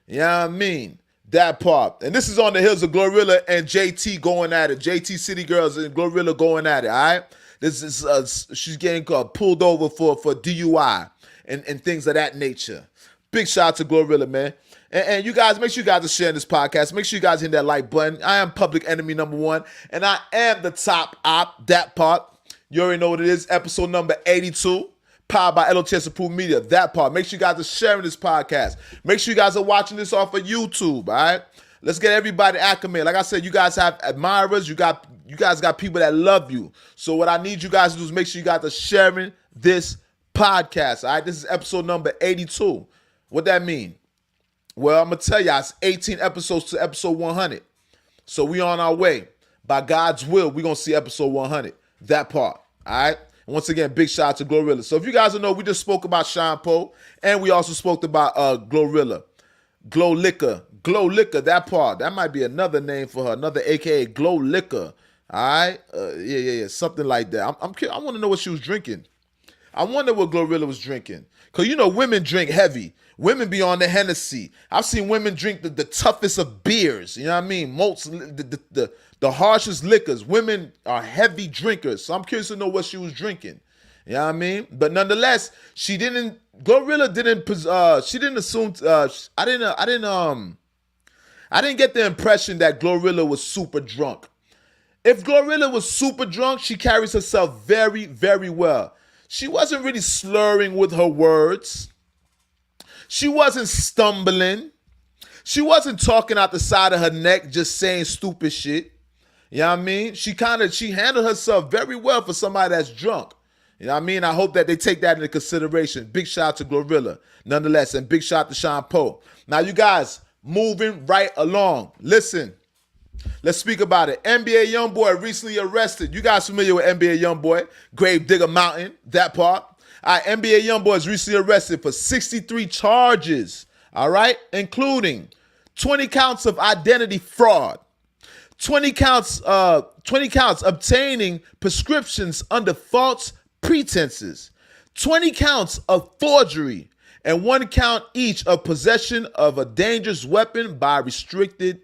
You know what I mean? That part. And this is on the heels of GloRilla and JT going at it. JT City Girls and GloRilla going at it, all right? This is she's getting pulled over for DUI. And things of that nature. Big shout out to GloRilla, man. And you guys, make sure you guys are sharing this podcast. Make sure you guys hit that like button. I am public enemy number 1, and I am the top op, that part. You already know what it is. Episode number 82, powered by L.O.T.S approved media, that part. Make sure you guys are sharing this podcast. Make sure you guys are watching this off of YouTube, all right? Let's get everybody acclimated. Like I said, you guys have admirers. You guys got people that love you. So what I need you guys to do is make sure you guys are sharing this podcast, all right? This is episode number 82. What that mean? Well, I'm going to tell y'all, it's 18 episodes to episode 100. So we on our way. By God's will, we're going to see episode 100. That part, all right? And once again, big shout out to GloRilla. So if you guys don't know, we just spoke about Sean Poe, and we also spoke about GloRilla. GloLiquor, that part. That might be another name for her, another AKA GloLiquor. All right? Yeah, something like that. I want to know what she was drinking. I wonder what GloRilla was drinking. Because, you know, women drink heavy. Women be on the Hennessy. I've seen women drink the toughest of beers. You know what I mean? The harshest liquors. Women are heavy drinkers. So I'm curious to know what she was drinking. You know what I mean? But nonetheless, GloRilla didn't, she didn't assume, I didn't get the impression that GloRilla was super drunk. If GloRilla was super drunk, she carries herself very, very well. She wasn't really slurring with her words. She wasn't stumbling. She wasn't talking out the side of her neck, just saying stupid shit. You know what I mean? She handled herself very well for somebody that's drunk. You know what I mean? I hope that they take that into consideration. Big shout out to GloRilla, nonetheless, and big shout out to Sean Poe. Now, you guys, moving right along. Listen, let's speak about it. NBA YoungBoy recently arrested. You guys familiar with NBA YoungBoy? Grave Digger Mountain, that part. All right, NBA YoungBoy is recently arrested for 63 charges, all right, including 20 counts of identity fraud, 20 counts obtaining prescriptions under false pretenses, 20 counts of forgery, and 1 count each of possession of a dangerous weapon by a restricted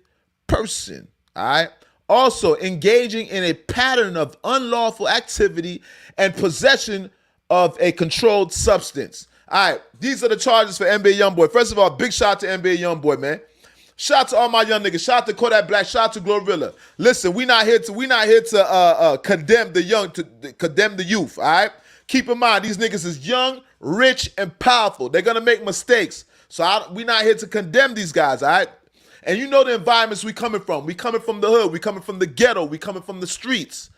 person. All right. Also, engaging in a pattern of unlawful activity and possession of a controlled substance. All right. These are the charges for NBA YoungBoy. First of all, big shout out to NBA YoungBoy, man. Shout out to all my young niggas. Shout out to Kodak Black. Shout out to GloRilla. Listen, we not here to condemn the young, to condemn the youth. All right. Keep in mind, these niggas is young, rich, and powerful. They're gonna make mistakes. So we not here to condemn these guys. All right. And you know the environments we coming from. We coming from the hood. We coming from the ghetto. We coming from the streets.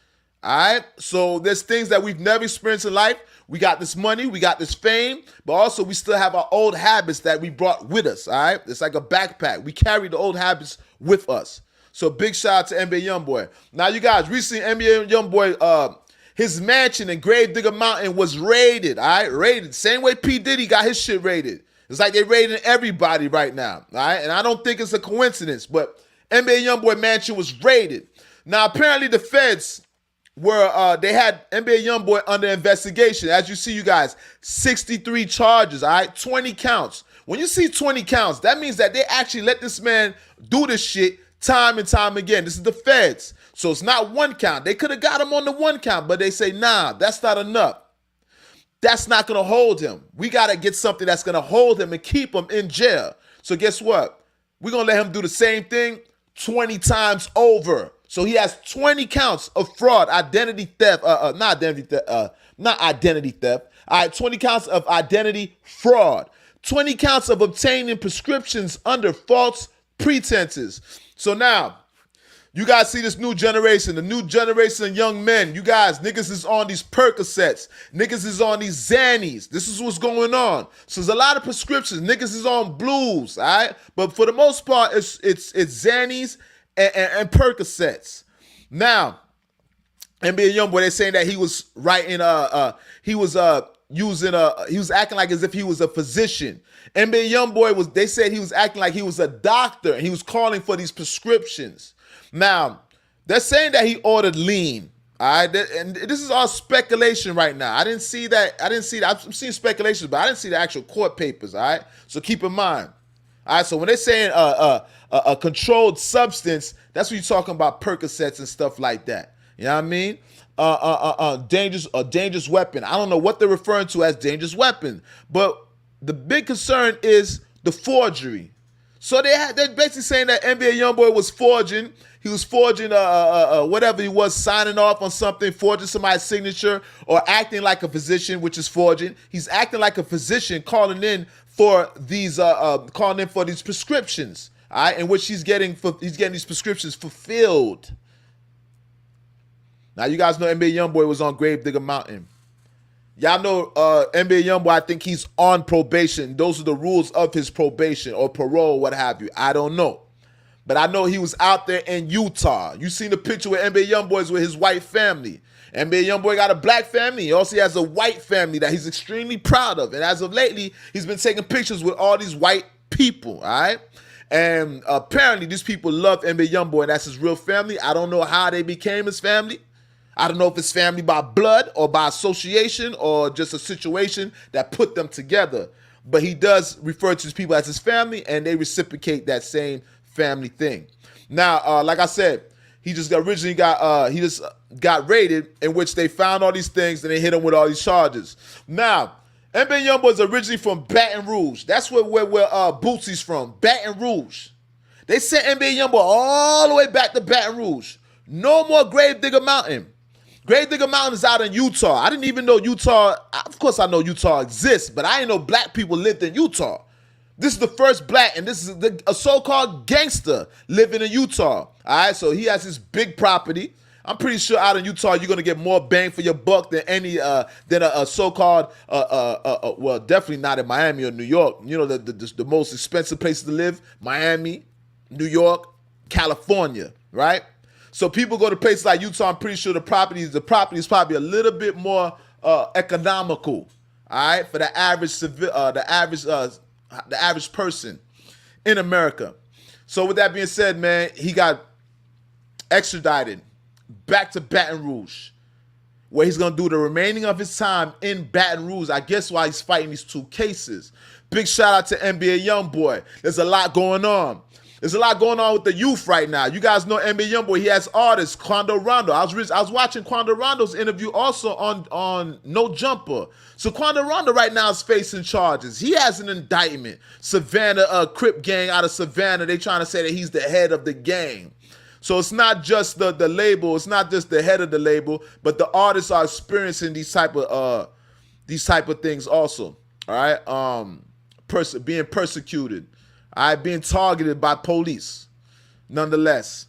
All right. So there's things that we've never experienced in life. We got this money, we got this fame, but also we still have our old habits that we brought with us, all right? It's like a backpack. We carry the old habits with us. So big shout out to NBA YoungBoy. Now, you guys, recently NBA YoungBoy, his mansion in Grave Digger Mountain was raided, all right? Raided. Same way P. Diddy got his shit raided. It's like they raiding everybody right now, all right? And I don't think it's a coincidence, but NBA YoungBoy mansion was raided. Now, apparently the feds they had NBA YoungBoy under investigation. As you see, you guys, 63 charges, all right? 20 counts. When you see 20 counts, that means that they actually let this man do this shit time and time again. This is the feds. So it's not 1 count. They could have got him on the 1 count, but they say, nah, that's not enough. That's not going to hold him. We got to get something that's going to hold him and keep him in jail. So guess what? We're going to let him do the same thing 20 times over. So he has 20 counts of fraud, identity theft, not identity theft. All right, 20 counts of identity fraud, 20 counts of obtaining prescriptions under false pretenses. So now, you guys see this new generation, the new generation of young men. You guys, niggas is on these Percocets. Niggas is on these Xannies. This is what's going on. So there's a lot of prescriptions. Niggas is on blues, all right? But for the most part, it's Xannies and Percocets. Now, NBA YoungBoy, they're saying that he was writing, he was acting like as if he was a physician. NBA YoungBoy they said he was acting like he was a doctor and he was calling for these prescriptions. Now, they're saying that he ordered lean. All right, and this is all speculation right now. I didn't see that. I'm seeing speculations, but I didn't see the actual court papers. All right, so keep in mind. All right, so when they're saying a controlled substance, that's when you're talking about Percocets and stuff like that. You know what I mean? Dangerous weapon. I don't know what they're referring to as dangerous weapon, but the big concern is the forgery. So they're basically saying that NBA YoungBoy was forging. He was forging whatever he was, signing off on something, forging somebody's signature, or acting like a physician, which is forging. He's acting like a physician, calling in for these prescriptions, all right, in which he's getting these prescriptions fulfilled. Now, you guys know NBA YoungBoy was on Grave Digger Mountain. Y'all know NBA YoungBoy, I think he's on probation. Those are the rules of his probation or parole, what have you. I don't know. But I know he was out there in Utah. You seen the picture with NBA YoungBoy with his white family. NBA YoungBoy got a black family. He also has a white family that he's extremely proud of. And as of lately, he's been taking pictures with all these white people, all right? And apparently these people love NBA YoungBoy, and that's his real family. I don't know how they became his family. I don't know if it's family by blood or by association or just a situation that put them together. But he does refer to his people as his family, and they reciprocate that same family thing. Now, like I said, he just got raided, in which they found all these things and they hit him with all these charges. Now, NBA YoungBoy is originally from Baton Rouge. That's where Bootsy's from, Baton Rouge. They sent NBA YoungBoy all the way back to Baton Rouge. No more Grave Digger Mountain. Grave Digger Mountain is out in Utah. I didn't even know Utah. Of course, I know Utah exists, but I didn't know black people lived in Utah. This is the first black, and this is a so-called gangster living in Utah. All right, so he has his big property. I'm pretty sure out in Utah you're gonna get more bang for your buck than any than a so-called well, definitely not in Miami or New York. You know, the most expensive places to live: Miami, New York, California, right? So people go to places like Utah. I'm pretty sure the property is probably a little bit more economical, all right, for the average person in America. So with that being said, man, he got extradited back to Baton Rouge, where he's gonna do the remaining of his time in Baton Rouge. I guess why he's fighting these two cases. Big shout out to NBA YoungBoy. There's a lot going on. There's a lot going on with the youth right now. You guys know NBA YoungBoy. He has artists, Quando Rondo. I was watching Quando Rondo's interview also on No Jumper. So Quando Rondo right now is facing charges. He has an indictment. Savannah, Crip gang out of Savannah. They trying to say that he's the head of the gang. So it's not just the label. It's not just the head of the label, but the artists are experiencing these type of things also. All right, being persecuted. All right, being targeted by police. Nonetheless,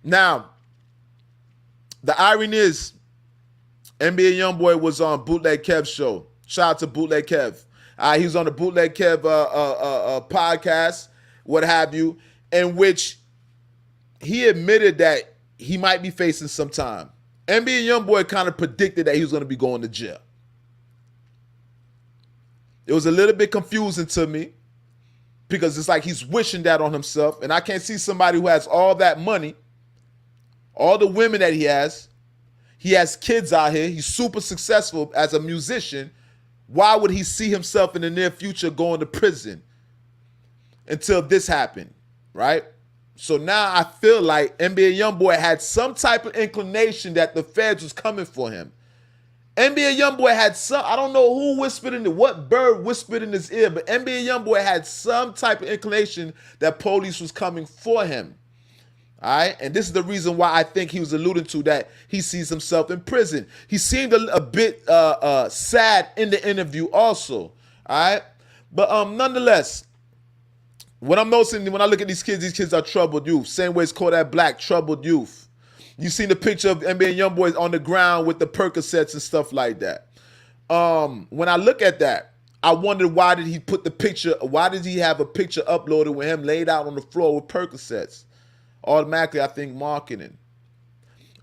now the irony is, NBA YoungBoy was on Bootleg Kev's show. Shout out to Bootleg Kev. He was on the Bootleg Kev podcast, what have you, in which he admitted that he might be facing some time. NBA YoungBoy kind of predicted that he was going to be going to jail. It was a little bit confusing to me because it's like he's wishing that on himself. And I can't see somebody who has all that money, all the women that he has kids out here, he's super successful as a musician. Why would he see himself in the near future going to prison until this happened, right? So now I feel like NBA YoungBoy had some type of inclination that the feds was coming for him. NBA YoungBoy had some, I don't know who whispered what bird whispered in his ear, but NBA YoungBoy had some type of inclination that police was coming for him. All right, and this is the reason why I think he was alluding to that he sees himself in prison. He seemed a bit sad in the interview also. All right, but nonetheless, what I'm noticing when I look at these kids are troubled youth. Same way it's called that Black, troubled youth. You seen the picture of NBA YoungBoy on the ground with the Percocets and stuff like that. When I look at that, I wonder why did he have a picture uploaded with him laid out on the floor with Percocets? Automatically, I think marketing.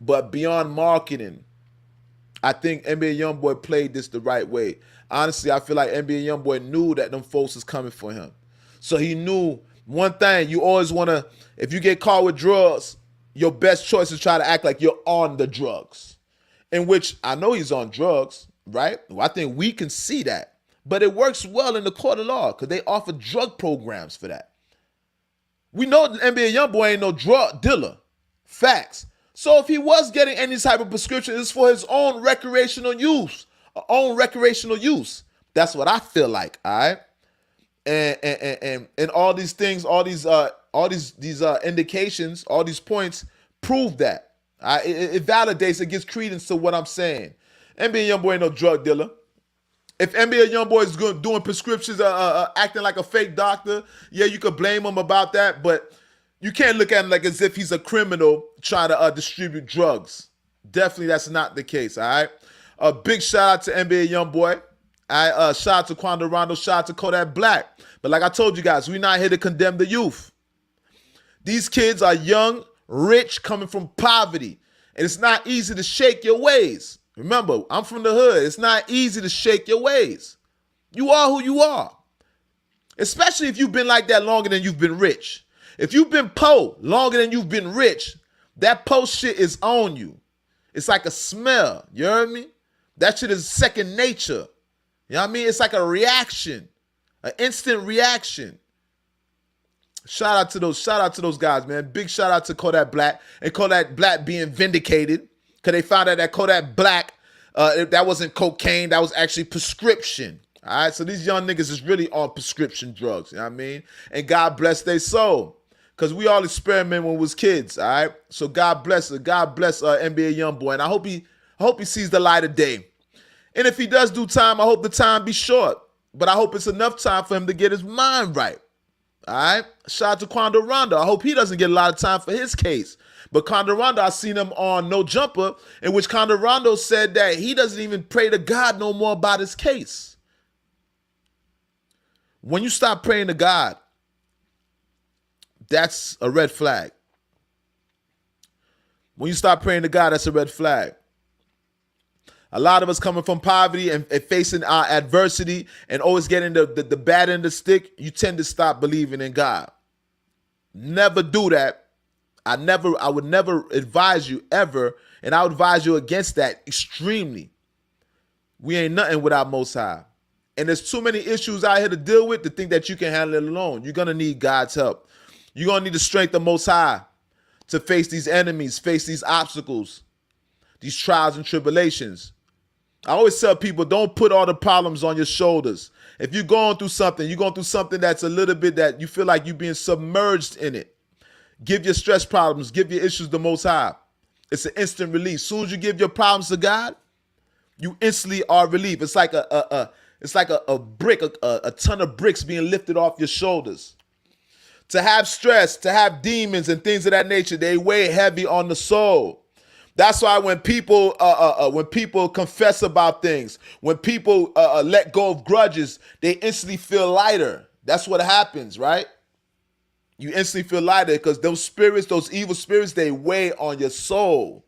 But beyond marketing, I think NBA YoungBoy played this the right way. Honestly, I feel like NBA YoungBoy knew that them folks was coming for him. So he knew one thing, you always want to, if you get caught with drugs, your best choice is try to act like you're on the drugs. In which I know he's on drugs, right? Well, I think we can see that. But it works well in the court of law because they offer drug programs for that. We know the NBA YoungBoy ain't no drug dealer. Facts. So if he was getting any type of prescription, it's for his own recreational use. That's what I feel like, all right? And all these things, all these indications, all these points prove that. It validates, it gives credence to what I'm saying. NBA YoungBoy ain't no drug dealer. If NBA YoungBoy is doing prescriptions, acting like a fake doctor, yeah, you could blame him about that, but you can't look at him like as if he's a criminal trying to distribute drugs. Definitely that's not the case, all right? A big shout out to NBA YoungBoy. Shout out to Quando Rondo, shout out to Kodak Black. But like I told you guys, we're not here to condemn the youth. These kids are young, rich, coming from poverty. And it's not easy to shake your ways. Remember, I'm from the hood. It's not easy to shake your ways. You are who you are. Especially if you've been like that longer than you've been rich. If you've been poor longer than you've been rich, that post shit is on you. It's like a smell. You heard me? That shit is second nature. You know what I mean? It's like a reaction, an instant reaction. Shout out to those guys, man. Big shout out to Kodak Black and Kodak Black being vindicated because they found out that Kodak Black, that wasn't cocaine, that was actually prescription. All right, so these young niggas is really on prescription drugs. You know what I mean? And God bless their soul. Because we all experiment when we was kids, all right? So God bless NBA YoungBoy. And I hope he sees the light of day. And if he does do time, I hope the time be short. But I hope it's enough time for him to get his mind right. All right. Shout out to Quando Rondo. I hope he doesn't get a lot of time for his case. But Quando Rondo, I seen him on No Jumper, in which Quando Rondo said that he doesn't even pray to God no more about his case. When you stop praying to God, that's a red flag. When you stop praying to God, that's a red flag. A lot of us coming from poverty and facing our adversity and always getting the bad end of the stick, you tend to stop believing in God. Never do that. I would never advise you ever, and I would advise you against that extremely. We ain't nothing without Most High. And there's too many issues out here to deal with to think that you can handle it alone. You're going to need God's help. You're going to need the strength of Most High to face these enemies, face these obstacles, these trials and tribulations. I always tell people, don't put all the problems on your shoulders. If you're going through something that's a little bit that you feel like you're being submerged in it. Give your stress problems, give your issues the Most High. It's an instant release. As soon as you give your problems to God, you instantly are relieved. It's like a brick, a ton of bricks being lifted off your shoulders. To have stress, to have demons and things of that nature, they weigh heavy on the soul. That's why when people confess about things, when people let go of grudges, they instantly feel lighter. That's what happens, right? You instantly feel lighter because those spirits, those evil spirits, they weigh on your soul.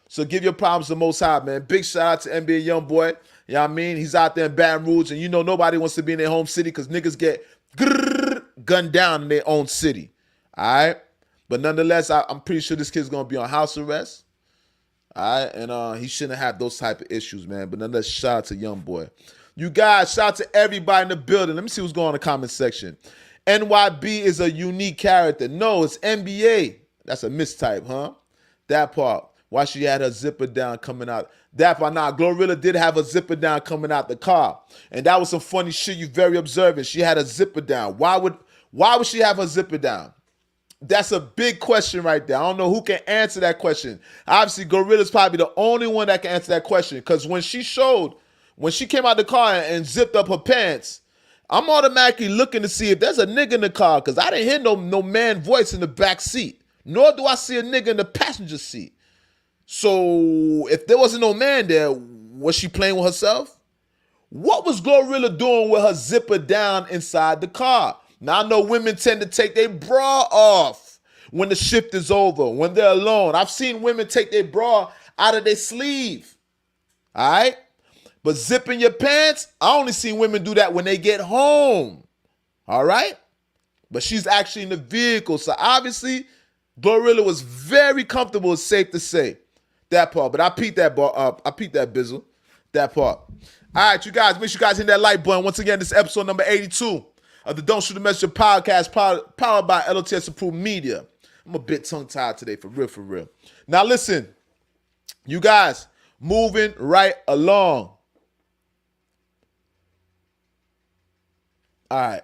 So give your problems to the Most High, man. Big shout out to NBA YoungBoy. You know what I mean? He's out there in Baton Rouge, and you know nobody wants to be in their home city because niggas get gunned down in their own city. All right? But nonetheless, I'm pretty sure this kid's going to be on house arrest. All right? And he shouldn't have those type of issues, man. But nonetheless, shout out to YoungBoy. You guys, shout out to everybody in the building. Let me see what's going on in the comment section. NYB is a unique character. No, it's NBA. That's a mistype, huh? That part. Why she had her zipper down coming out. That part. Nah, GloRilla did have a zipper down coming out the car. And that was some funny shit. You very observant. She had a zipper down. Why would she have her zipper down? That's a big question right there. I don't know who can answer that question. Obviously, GloRilla's probably the only one that can answer that question. Because when she came out the car and zipped up her pants, I'm automatically looking to see if there's a nigga in the car, because I didn't hear no man voice in the back seat, nor do I see a nigga in the passenger seat. So if there wasn't no man there, was she playing with herself? What was GloRilla doing with her zipper down inside the car? Now I know women tend to take their bra off when the shift is over, when they're alone. I've seen women take their bra out of their sleeve. All right? But zipping your pants, I only seen women do that when they get home. All right? But she's actually in the vehicle. So obviously, GloRilla was very comfortable, it's safe to say. That part. But I peeped that bizzle. That part. All right, you guys, make sure you guys hit that like button. Once again, this is episode number 82 of the Don't Shoot the Messenger podcast, powered by L.O.T.S approved media. I'm a bit tongue-tied today, for real. Now listen, you guys, moving right along. All right.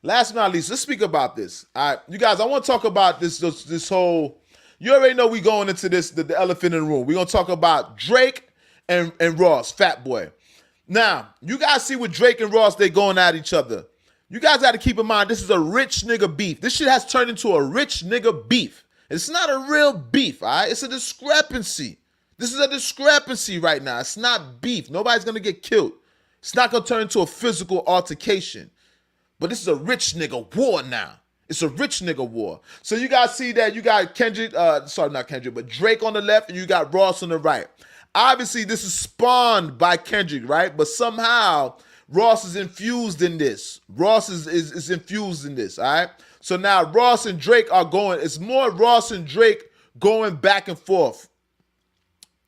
Last but not least, let's speak about this. All right, you guys, I want to talk about this whole. You already know we going into this the elephant in the room. We're gonna talk about Drake and Ross, Fat Boy. Now, you guys see with Drake and Ross, they going at each other. You guys got to keep in mind this is a rich nigga beef. This shit has turned into a rich nigga beef. It's not a real beef. All right, it's a discrepancy. This is a discrepancy right now. It's not beef. Nobody's gonna get killed. It's not going to turn into a physical altercation. But this is a rich nigga war now. It's a rich nigga war. So you guys see that you got Kendrick, not Kendrick, but Drake on the left and you got Ross on the right. Obviously, this is spawned by Kendrick, right? But somehow, Ross is infused in this. Ross is infused in this, all right? So now Ross and Drake are going, it's more Ross and Drake going back and forth.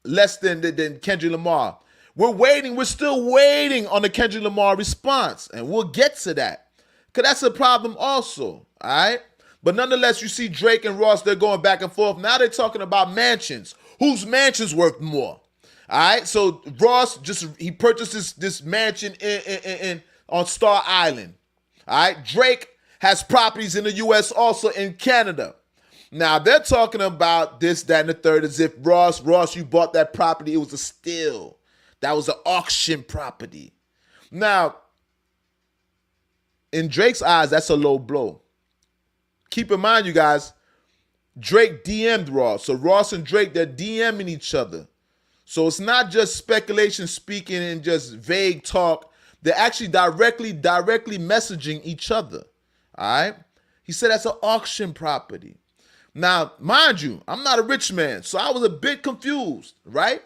Less than Kendrick Lamar. We're still waiting on the Kendrick Lamar response, and we'll get to that. Because that's a problem also, all right? But nonetheless, you see Drake and Ross, they're going back and forth. Now they're talking about mansions. Whose mansion's worth more? All right, so Ross, he purchased this mansion on Star Island. All right, Drake has properties in the U.S., also in Canada. Now, they're talking about this, that, and the third, as if Ross, you bought that property, it was a steal. That was an auction property. Now, in Drake's eyes, that's a low blow. Keep in mind, you guys, Drake DM'd Ross. So Ross and Drake, they're DMing each other. So it's not just speculation speaking and just vague talk. They're actually directly messaging each other. All right? He said that's an auction property. Now, mind you, I'm not a rich man, so I was a bit confused, right?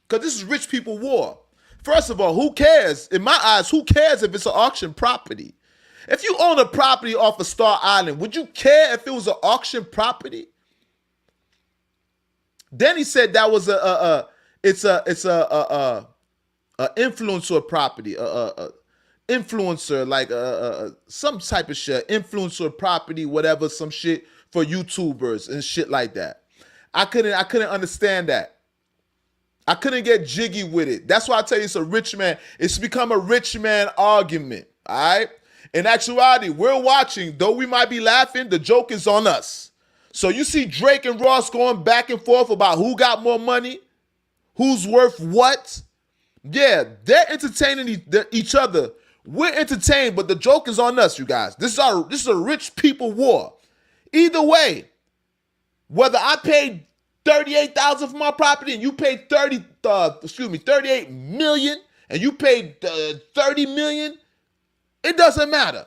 Because this is rich people war. First of all, who cares? In my eyes, who cares if it's an auction property? If you own a property off of Star Island, would you care if it was an auction property? Then he said that was it's a influencer property, influencer, like some type of shit, influencer property, whatever, some shit for YouTubers and shit like that. I couldn't understand that. I couldn't get jiggy with it. That's why I tell you it's a rich man. It's become a rich man argument. All right. In actuality, we're watching. Though we might be laughing, the joke is on us. So you see Drake and Ross going back and forth about who got more money, who's worth what. Yeah, they're entertaining each other. We're entertained, but the joke is on us, you guys. This is a rich people war. Either way, whether I paid $38,000 for my property and you paid 38 million and you paid 30 million, it doesn't matter.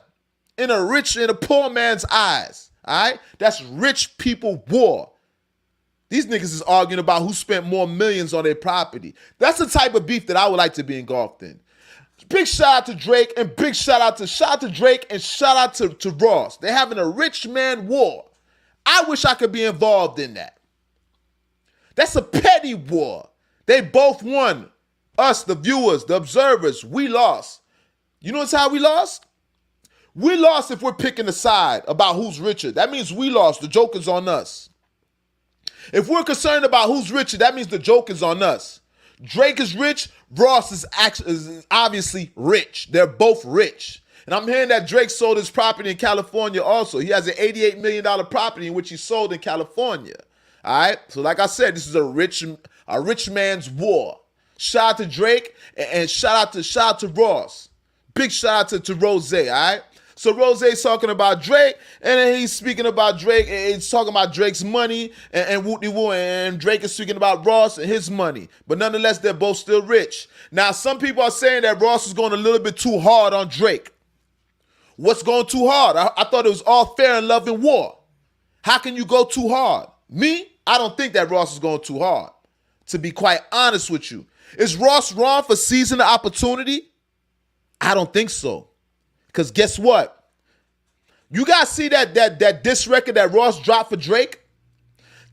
In a poor man's eyes, all right? That's rich people war. These niggas is arguing about who spent more millions on their property. That's the type of beef that I would like to be engulfed in. Big shout out to Drake and big shout out to Drake and shout out to Ross. They're having a rich man war. I wish I could be involved in that. That's a petty war. They both won. Us, the viewers, the observers, we lost. You know how we lost? We lost if we're picking a side about who's richer. That means we lost. The joke is on us. If we're concerned about who's richer, that means the joke is on us. Drake is rich. Ross is obviously rich. They're both rich. And I'm hearing that Drake sold his property in California also. He has an $88 million property in which he sold in California. All right? So like I said, this is a rich man's war. Shout out to Drake and shout out to Ross. Big shout out to Rose, all right? So Rose's talking about Drake, and then he's speaking about Drake, and he's talking about Drake's money, and woo-de-woo, and Drake is speaking about Ross and his money. But nonetheless, they're both still rich. Now, some people are saying that Ross is going a little bit too hard on Drake. What's going too hard? I thought it was all fair and love and war. How can you go too hard? Me? I don't think that Ross is going too hard, to be quite honest with you. Is Ross wrong for seizing the opportunity? I don't think so. Because guess what? You guys see that diss record that Ross dropped for Drake?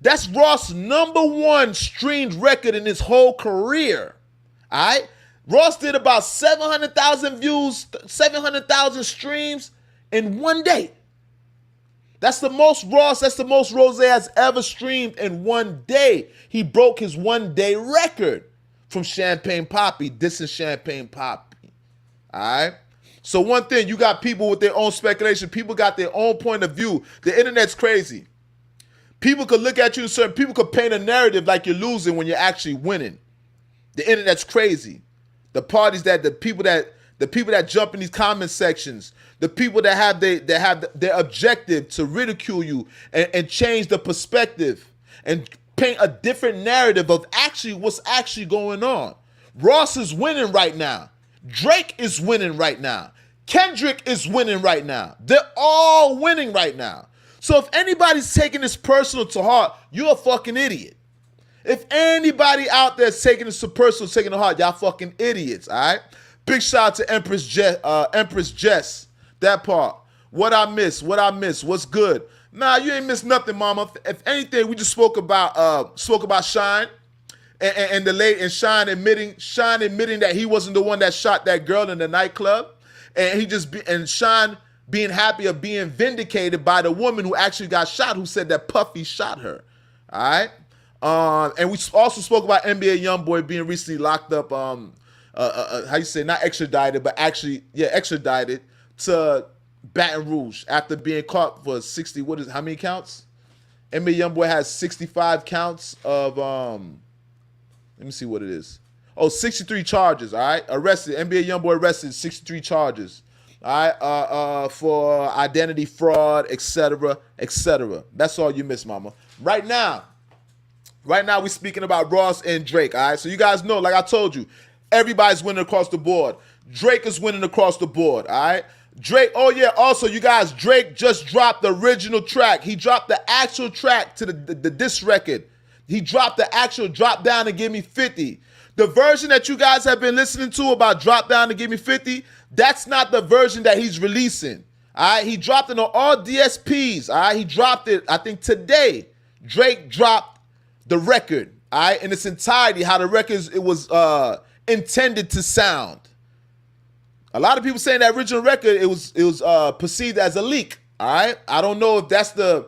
That's Ross' #1 streamed record in his whole career. All right? Ross did about 700,000 views, 700,000 streams in one day. That's the most Ross has ever streamed in one day. He broke his one-day record from Champagne Papi, dissing Champagne Papi. All right? So one thing, you got people with their own speculation. People got their own point of view. The internet's crazy. People could look at you and certain people could paint a narrative like you're losing when you're actually winning. The internet's crazy. The people that jump in these comment sections, the people that have their objective to ridicule you and change the perspective and paint a different narrative of actually what's actually going on. Ross is winning right now. Drake is winning right now. Kendrick is winning right now. They're all winning right now. So if anybody's taking this personal to heart, you're a fucking idiot. If anybody out there is taking this to personal, taking it to heart, y'all fucking idiots, all right? Big shout out to Empress Jess. That part. What I miss? What's good? Nah, you ain't missed nothing, mama. If anything, we just spoke about Shine. And Shine admitting that he wasn't the one that shot that girl in the nightclub, and Shine being happy of being vindicated by the woman who actually got shot, who said that Puffy shot her. All right, and we also spoke about NBA YoungBoy being recently locked up. How you say, not extradited, but actually extradited to Baton Rouge after being caught for 60. How many counts? NBA YoungBoy has 65 counts of Let me see what it is. 63 charges, all right? NBA YoungBoy arrested, 63 charges. all right, for identity fraud, etc., etc. That's all you miss, mama. Right now, we're speaking about Ross and Drake, all right? So you guys know, like I told you, everybody's winning across the board. Drake is winning across the board, all right? Drake, oh yeah, also, you guys, Drake just dropped the original track. He dropped the actual track to the diss record. He dropped the actual Drop Down and Give Me 50. The version that you guys have been listening to about Drop Down and Give Me 50, that's not the version that he's releasing. All right, he dropped it on all DSPs. All right, he dropped it, I think today. Drake dropped the record, all right, in its entirety, how the record was intended to sound. A lot of people saying that original record it was perceived as a leak. All right, I don't know if that's the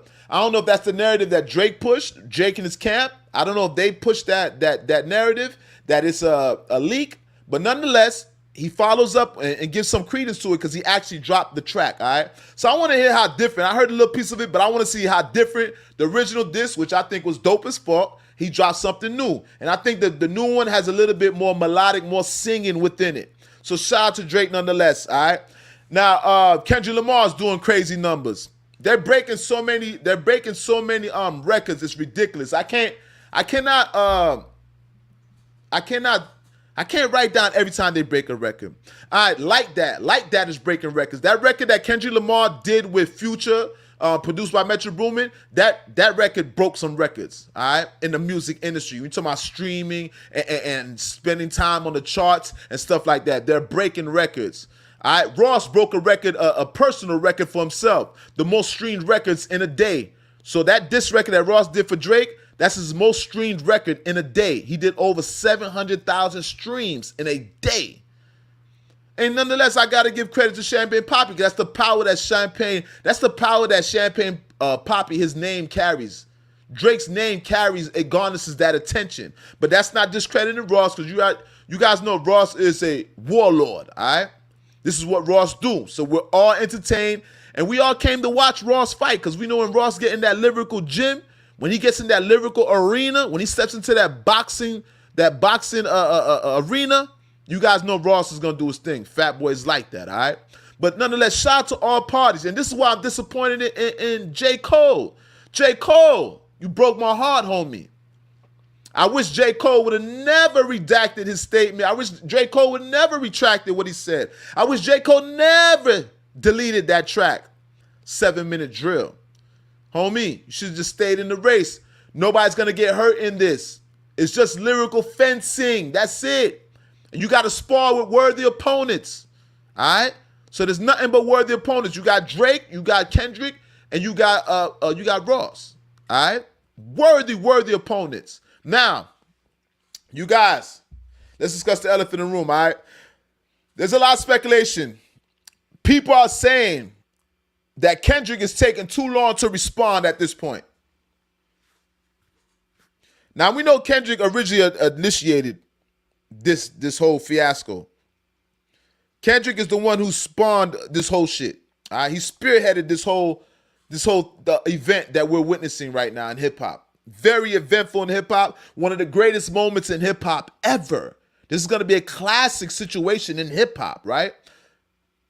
narrative that Drake pushed, Drake and his camp. I don't know if they pushed that narrative that it's a leak, but nonetheless, he follows up and gives some credence to it because he actually dropped the track. All right, so I want to hear how different. I heard a little piece of it, but I want to see how different the original disc, which I think was dope as fuck. He dropped something new, and I think that the new one has a little bit more melodic, more singing within it. So shout out to Drake nonetheless, all right? Now, Kendrick Lamar is doing crazy numbers. They're breaking so many records, it's ridiculous. I can't write down every time they break a record. All right, like that is breaking records. That record that Kendrick Lamar did with Future, produced by Metro Boomin, that record broke some records, all right, in the music industry. We're talking about streaming and spending time on the charts and stuff like that. They're breaking records. All right, Ross broke a record, a personal record for himself, the most streamed records in a day. So that diss record that Ross did for Drake, that's his most streamed record in a day. He did over 700,000 streams in a day. And nonetheless, I got to give credit to Champagne Papi because that's the power that Champagne Papi, his name carries. Drake's name carries, it garnishes that attention. But that's not discrediting Ross because you guys know Ross is a warlord, all right? This is what Ross do. So we're all entertained and we all came to watch Ross fight because we know when Ross get in that lyrical gym, when he gets in that lyrical arena, when he steps into that boxing arena, you guys know Ross is going to do his thing. Fat boys like that, all right? But nonetheless, shout out to all parties. And this is why I'm disappointed in J. Cole. J. Cole, you broke my heart, homie. I wish J. Cole would have never redacted his statement. I wish J. Cole would never retracted what he said. I wish J. Cole never deleted that track. 7-minute drill. Homie, you should have just stayed in the race. Nobody's going to get hurt in this. It's just lyrical fencing. That's it. And you got to spar with worthy opponents. All right? So there's nothing but worthy opponents. You got Drake, you got Kendrick, and you got Ross. All right? Worthy opponents. Now, you guys, let's discuss the elephant in the room, all right? There's a lot of speculation. People are saying that Kendrick is taking too long to respond at this point. Now, we know Kendrick originally initiated this whole fiasco. Kendrick is the one who spawned this whole shit. All right? He spearheaded this whole event that we're witnessing right now in hip-hop. Very eventful in hip-hop. One of the greatest moments in hip-hop ever. This is going to be a classic situation in hip-hop, right?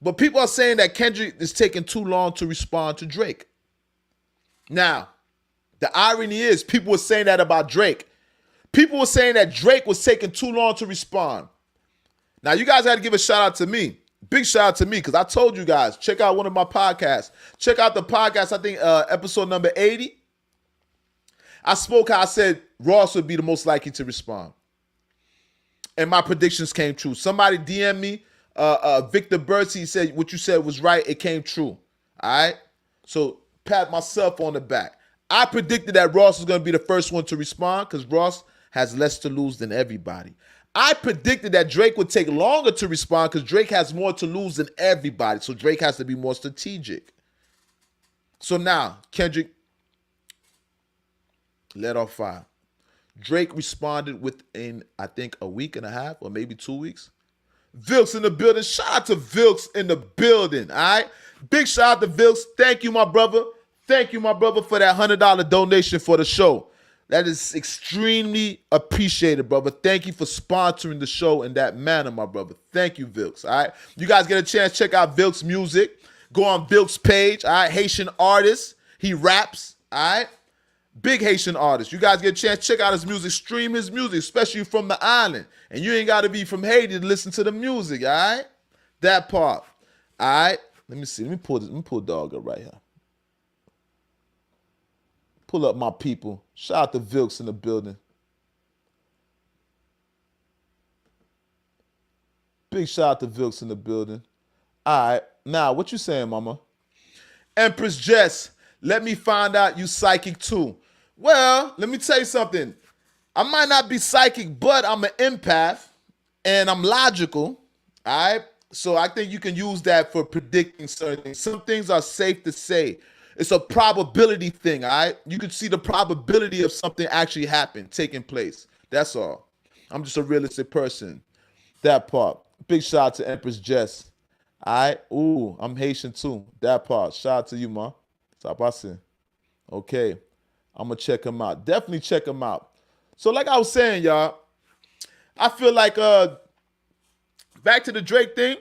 But people are saying that Kendrick is taking too long to respond to Drake. Now, the irony is people were saying that about Drake. People were saying that Drake was taking too long to respond. Now, you guys had to give a shout out to me. Big shout out to me because I told you guys, check out one of my podcasts. Check out the podcast, I think episode number 80. I spoke how I said Ross would be the most likely to respond. And my predictions came true. Somebody DM me, Victor Bertie said what you said was right. It came true. All right? So pat myself on the back. I predicted that Ross was going to be the first one to respond because Ross has less to lose than everybody. I predicted that Drake would take longer to respond because Drake has more to lose than everybody. So Drake has to be more strategic. So now, Kendrick let off fire. Drake responded within, I think, a week and a half or maybe 2 weeks. Vilks in the building. Shout out to Vilks in the building, all right? Big shout out to Vilks. Thank you, my brother. Thank you, my brother, for that $100 donation for the show. That is extremely appreciated, brother. Thank you for sponsoring the show in that manner, my brother. Thank you, Vilks. All right. You guys get a chance, check out Vilks' music. Go on Vilks' page. All right. Haitian artist. He raps. All right. Big Haitian artist. You guys get a chance, check out his music, stream his music, especially from the island. And you ain't got to be from Haiti to listen to the music, all right? That part. All right. Let me see. Let me pull dog up right here. Pull up my people. Shout out to Vilks in the building. Big shout out to Vilks in the building. All right. Now, what you saying, mama? Empress Jess, let me find out you psychic too. Well, let me tell you something. I might not be psychic, but I'm an empath and I'm logical. All right. So I think you can use that for predicting certain things. Some things are safe to say. It's a probability thing, all right? You can see the probability of something actually taking place. That's all. I'm just a realistic person. That part. Big shout out to Empress Jess. All right? Ooh, I'm Haitian too. That part. Shout out to you, ma. Stop passing. Okay. I'm going to check him out. Definitely check him out. So like I was saying, y'all, I feel like back to the Drake thing.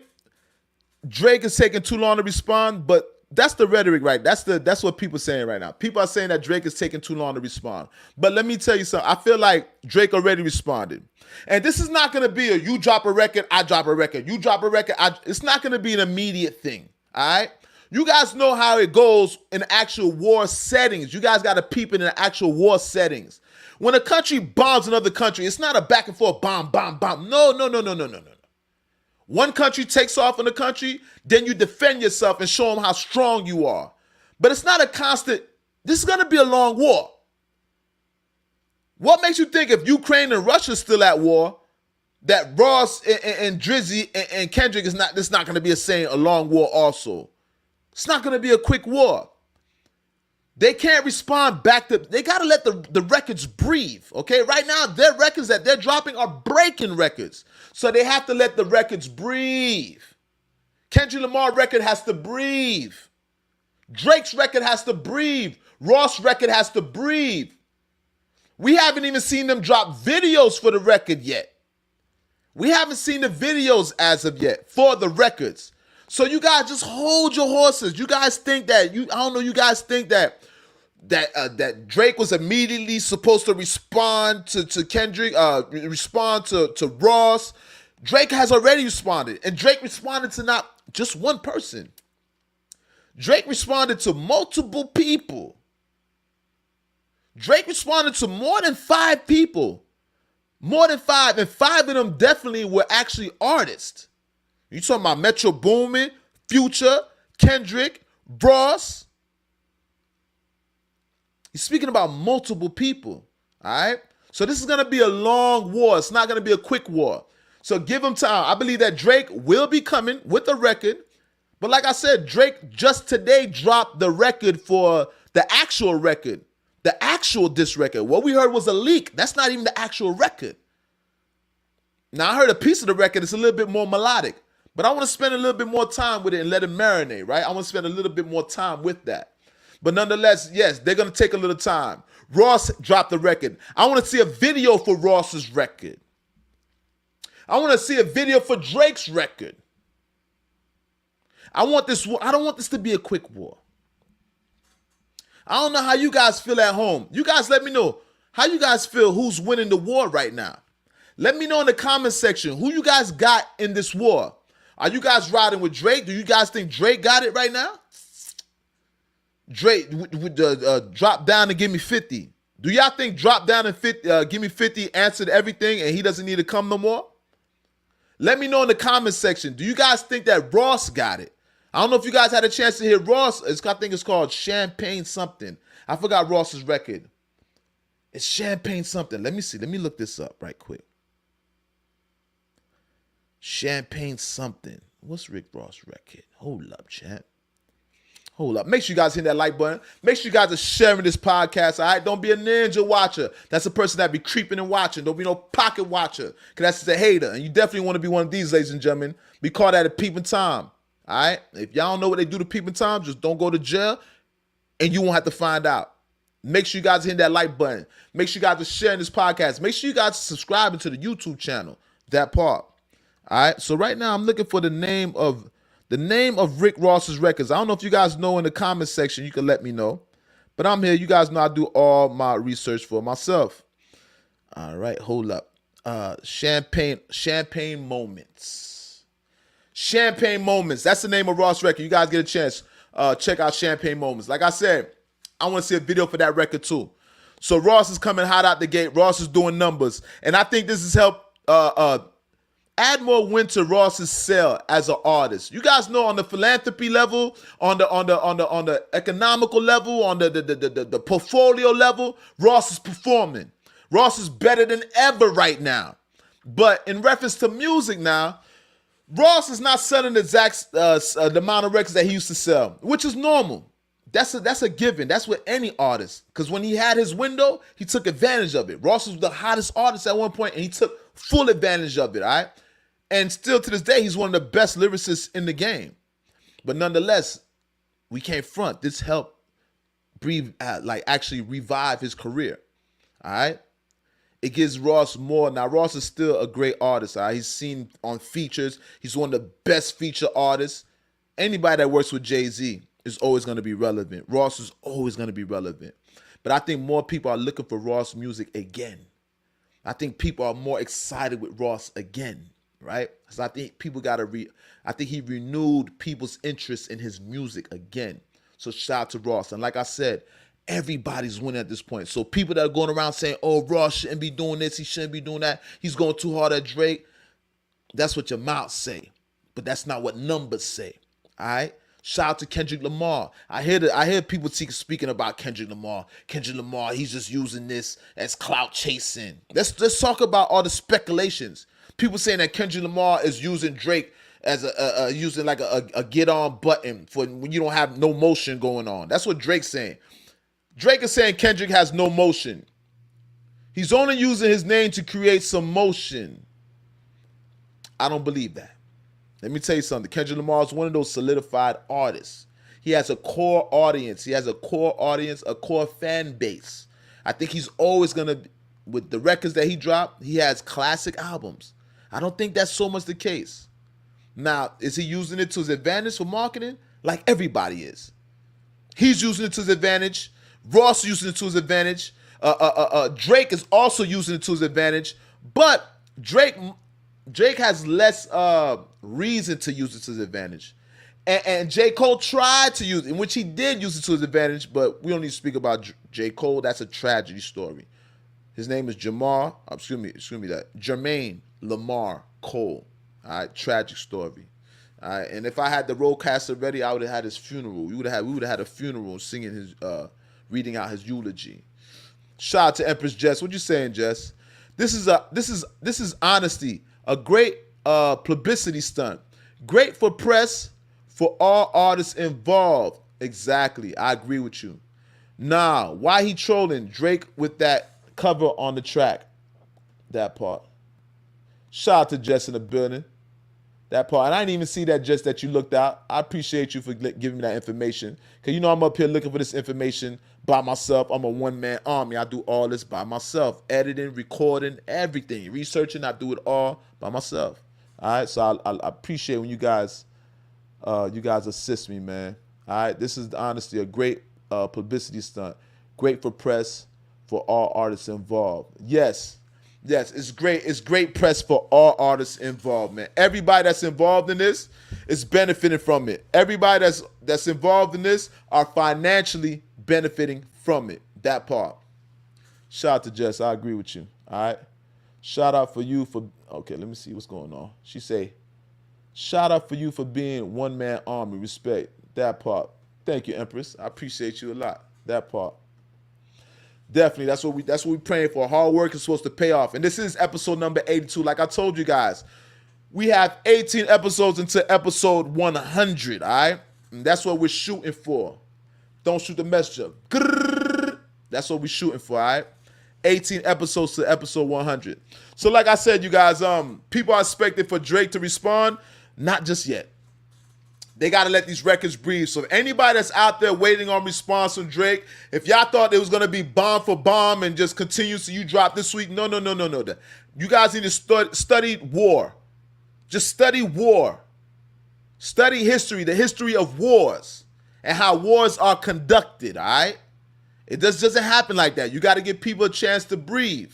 Drake is taking too long to respond, but that's the rhetoric, right? That's what people are saying right now. People are saying that Drake is taking too long to respond. But let me tell you something. I feel like Drake already responded. And this is not going to be a you drop a record, I drop a record. You drop a record, it's not going to be an immediate thing, all right? You guys know how it goes in actual war settings. You guys got to peep it in actual war settings. When a country bombs another country, it's not a back and forth bomb. No. One country takes off on the country, then you defend yourself and show them how strong you are. But it's not a constant, this is going to be a long war. What makes you think if Ukraine and Russia are still at war, that Ross and Drizzy and Kendrick this is not going to be a long war also? It's not going to be a quick war. They can't respond back to, they got to let the records breathe, okay? Right now, their records that they're dropping are breaking records. So they have to let the records breathe. Kendrick Lamar record has to breathe. Drake's record has to breathe. Ross record has to breathe. We haven't even seen them drop videos for the record yet. We haven't seen the videos as of yet for the records. So you guys just hold your horses. You guys think that, you guys think that Drake was immediately supposed to respond to Kendrick, respond to Ross. Drake has already responded. And Drake responded to not just one person. Drake responded to multiple people. Drake responded to more than 5 people. More than 5. And 5 of them definitely were actually artists. You talking about Metro Boomin, Future, Kendrick, Ross. He's speaking about multiple people, all right? So this is going to be a long war. It's not going to be a quick war. So give him time. I believe that Drake will be coming with a record. But like I said, Drake just today dropped the record for the actual record, the actual diss record. What we heard was a leak. That's not even the actual record. Now, I heard a piece of the record. It's a little bit more melodic. But I want to spend a little bit more time with it and let it marinate, right? I want to spend a little bit more time with that. But nonetheless, yes, they're going to take a little time. Ross dropped the record. I want to see a video for Ross's record. I want to see a video for Drake's record. I don't want this to be a quick war. I don't know how you guys feel at home. You guys let me know how you guys feel, who's winning the war right now. Let me know in the comment section who you guys got in this war. Are you guys riding with Drake? Do you guys think Drake got it right now? Drake would drop down and give me 50. Do y'all think drop down and give me 50 answered everything and he doesn't need to come no more? Let me know in the comment section. Do you guys think that Ross got it? I don't know if you guys had a chance to hear Ross. I think it's called Champagne something. I forgot Ross's record. It's Champagne something. Let me see. Let me look this up right quick. Champagne something. What's Rick Ross record? Hold up, chat. Hold up. Make sure you guys hit that like button. Make sure you guys are sharing this podcast, all right? Don't be a ninja watcher. That's a person that be creeping and watching. Don't be no pocket watcher, because that's just a hater. And you definitely want to be one of these, ladies and gentlemen. Be caught at a peeping Tom, all right? If y'all don't know what they do to peeping Tom, just don't go to jail, and you won't have to find out. Make sure you guys hit that like button. Make sure you guys are sharing this podcast. Make sure you guys are subscribing to the YouTube channel. That part. All right. So right now I'm looking for the name of Rick Ross's records. I don't know if you guys know in the comment section. You can let me know. But I'm here. You guys know I do all my research for myself. All right. Hold up. Champagne Moments. Champagne Moments. That's the name of Ross record. You guys get a chance. Check out Champagne Moments. Like I said, I want to see a video for that record too. So Ross is coming hot out the gate. Ross is doing numbers. And I think this has helped add more wind to Ross's sale as an artist. You guys know on the philanthropy level, on the economical level, on the portfolio level, Ross is performing. Ross is better than ever right now. But in reference to music now, Ross is not selling the exact the amount of records that he used to sell, which is normal. That's a given. That's with any artist. Because when he had his window, he took advantage of it. Ross was the hottest artist at one point, and he took full advantage of it, all right? And still to this day, he's one of the best lyricists in the game. But nonetheless, we can't front. This helped actually revive his career, all right? It gives Ross more. Now, Ross is still a great artist, all right? He's seen on features. He's one of the best feature artists. Anybody that works with Jay-Z is always going to be relevant. Ross is always going to be relevant. But I think more people are looking for Ross music again. I think people are more excited with Ross again, right? So I think people got to I think he renewed people's interest in his music again. So shout out to Ross. And like I said, everybody's winning at this point. So people that are going around saying, oh, Ross shouldn't be doing this, he shouldn't be doing that, he's going too hard at Drake. That's what your mouth say. But that's not what numbers say. All right? Shout out to Kendrick Lamar. I hear people speaking about Kendrick Lamar. Kendrick Lamar, he's just using this as clout chasing. Let's talk about all the speculations. People saying that Kendrick Lamar is using Drake as using like a get on button for when you don't have no motion going on. That's what Drake's saying. Drake is saying Kendrick has no motion. He's only using his name to create some motion. I don't believe that. Let me tell you something. Kendrick Lamar is one of those solidified artists. He has a core audience. He has a core audience, a core fan base. I think he's always going to, with the records that he dropped, he has classic albums. I don't think that's so much the case. Now, is he using it to his advantage for marketing? Like everybody is. He's using it to his advantage. Ross is using it to his advantage. Drake is also using it to his advantage. But Drake has less reason to use it to his advantage. And J. Cole tried to use it, in which he did use it to his advantage, but we don't need to speak about J. Cole. That's a tragedy story. His name is Jermaine Lamar Cole. All right, tragic story. All right, and if I had the roadcaster ready, I would have had his funeral. We would have had a funeral singing his, reading out his eulogy. Shout out to Empress Jess. What you saying, Jess? This is honesty. A great publicity stunt. Great for press for all artists involved. Exactly. I agree with you. Now, why he trolling Drake with that cover on the track? That part. Shout out to Jess in the building. That part. And I didn't even see that, Jess, that you looked out. I appreciate you for giving me that information. Because you know I'm up here looking for this information by myself. I'm a one-man army. I do all this by myself. Editing, recording, everything. Researching, I do it all by myself. All right? So I appreciate when you guys assist me, man. All right? This is honestly a great publicity stunt. Great for press for all artists involved. Yes, it's great. It's great press for all artists involved, man. Everybody that's involved in this is benefiting from it. Everybody that's involved in this are financially benefiting from it. That part. Shout out to Jess. I agree with you. All right. Shout out for you for. Okay, let me see what's going on. She say, shout out for you for being one man army. Respect. That part. Thank you, Empress. I appreciate you a lot. That part. Definitely, that's what we praying for. Hard work is supposed to pay off. And this is episode number 82. Like I told you guys, we have 18 episodes into episode 100, all right? And that's what we're shooting for. Don't shoot the messenger. That's what we're shooting for, all right? 18 episodes to episode 100. So like I said, you guys, people are expecting for Drake to respond. Not just yet. They got to let these records breathe. So if anybody that's out there waiting on response from Drake, if y'all thought it was going to be bomb for bomb and just continue so you drop this week, no. You guys need to study war. Just study war. Study history, the history of wars and how wars are conducted, all right? It just doesn't happen like that. You got to give people a chance to breathe,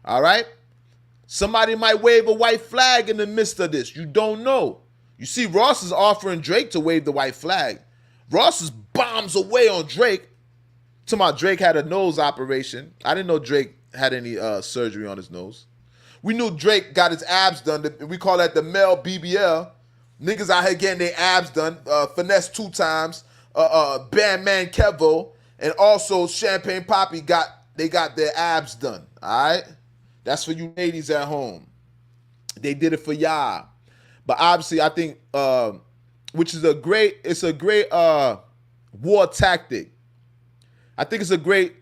all right? Somebody might wave a white flag in the midst of this. You don't know. You see, Ross is offering Drake to wave the white flag. Ross is bombs away on Drake. Talking about Drake had a nose operation. I didn't know Drake had any surgery on his nose. We knew Drake got his abs done. We call that the male BBL. Niggas out here getting their abs done. Finesse 2 times. Bandman Kevo. And also Champagne Poppy got their abs done. All right? That's for you ladies at home. They did it for y'all. But obviously, I think, which is a great war tactic. I think it's a great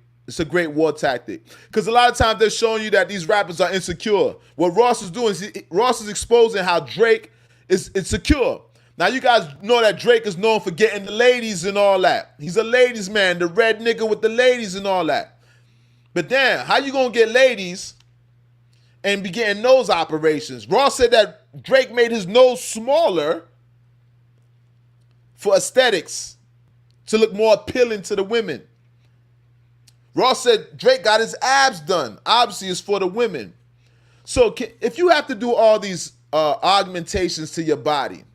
war tactic. Because a lot of times they're showing you that these rappers are insecure. What Ross is doing is Ross is exposing how Drake is insecure. Now you guys know that Drake is known for getting the ladies and all that. He's a ladies man, the red nigga with the ladies and all that. But damn, how you gonna get ladies and be getting nose operations? Ross said that Drake made his nose smaller for aesthetics, to look more appealing to the women. Ross said Drake got his abs done. Obviously, it's for the women. So if you have to do all these augmentations to your body,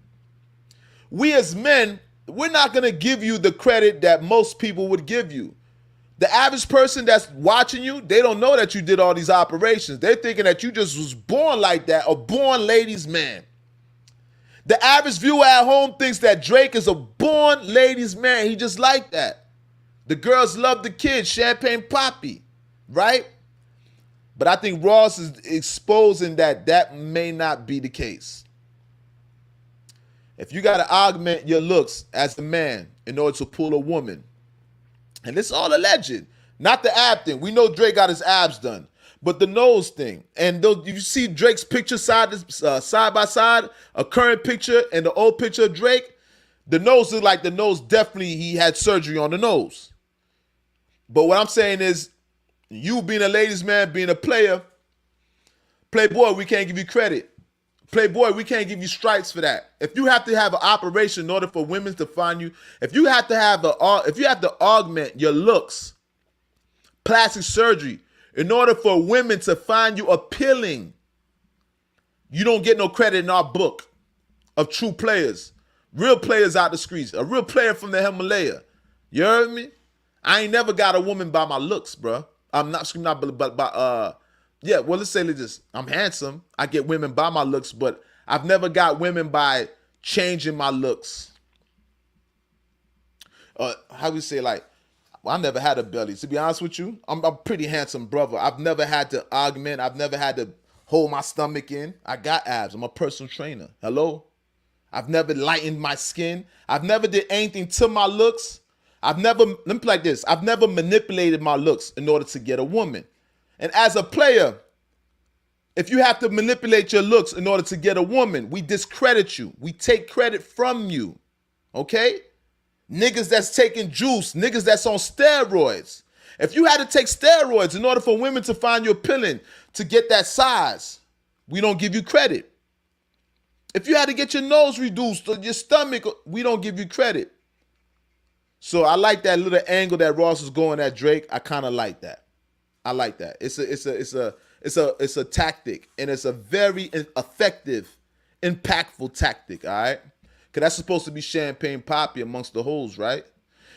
we as men, we're not going to give you the credit that most people would give you. The average person that's watching you, they don't know that you did all these operations. They're thinking that you just was born like that, a born ladies man. The average viewer at home thinks that Drake is a born ladies man. He just like that. The girls love the kid, Champagne Poppy, right? But I think Ross is exposing that may not be the case. If you got to augment your looks as a man in order to pull a woman, and it's all alleged, not the ab thing. We know Drake got his abs done, but the nose thing. And those, you see Drake's picture side by side, a current picture and the old picture of Drake, the nose is like the nose, definitely he had surgery on the nose. But what I'm saying is, you being a ladies man, being a player, Playboy, we can't give you credit. Playboy, we can't give you stripes for that. If you have to have an operation in order for women to find you, if you have to augment your looks, plastic surgery, in order for women to find you appealing, you don't get no credit in our book of true players, real players out the streets, a real player from the Himalaya. You heard me? I ain't never got a woman by my looks, bro. I'm not screaming out, but yeah, well, let's say this. I'm handsome. I get women by my looks, but I've never got women by changing my looks. How do we say, like, well, I never had a belly. To be honest with you, I'm a pretty handsome brother. I've never had to augment. I've never had to hold my stomach in. I got abs. I'm a personal trainer. Hello? I've never lightened my skin. I've never did anything to my looks. let me put it like this. I've never manipulated my looks in order to get a woman. And as a player, if you have to manipulate your looks in order to get a woman, we discredit you. We take credit from you. Okay? Niggas that's taking juice, niggas that's on steroids. If you had to take steroids in order for women to find you appealing, to get that size, we don't give you credit. If you had to get your nose reduced or your stomach, we don't give you credit. So I like that little angle that Ross is going at Drake. I kind of like that. I like that. It's a tactic, and it's a very effective, impactful tactic, all right? Because that's supposed to be Champagne Poppy amongst the hoes, right?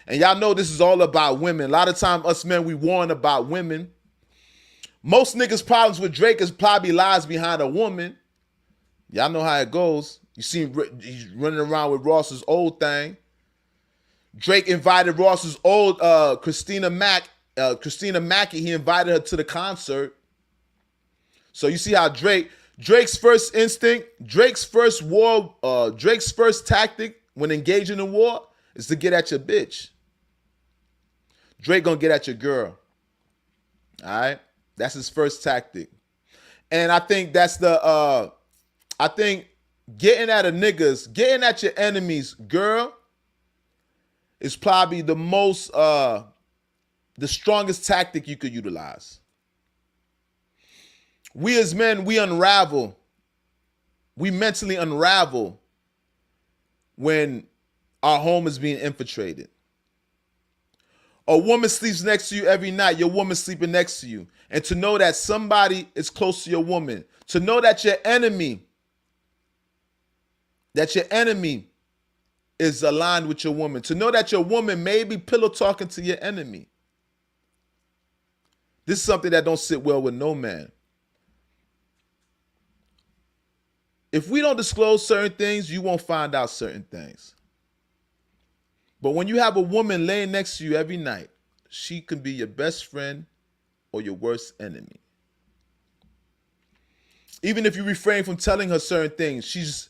And y'all know this is all about women. A lot of time us men, we warn about women. Most niggas' problems with Drake is probably lies behind a woman. Y'all know how it goes. You see he's running around with Ross's old thing. Drake invited Ross's old Christina Mackey, he invited her to the concert. So you see how Drake's first instinct, Drake's first tactic when engaging in war is to get at your bitch. Drake gonna get at your girl. All right? That's his first tactic. And I think that's I think getting at a niggas, getting at your enemies, girl, is probably the strongest tactic you could utilize. We as men, we unravel. We mentally unravel when our home is being infiltrated. A woman sleeps next to you every night. Your woman sleeping next to you. And to know that somebody is close to your woman. To know that your enemy is aligned with your woman. To know that your woman may be pillow talking to your enemy. This is something that don't sit well with no man. If we don't disclose certain things, you won't find out certain things. But when you have a woman laying next to you every night, she can be your best friend or your worst enemy. Even if you refrain from telling her certain things,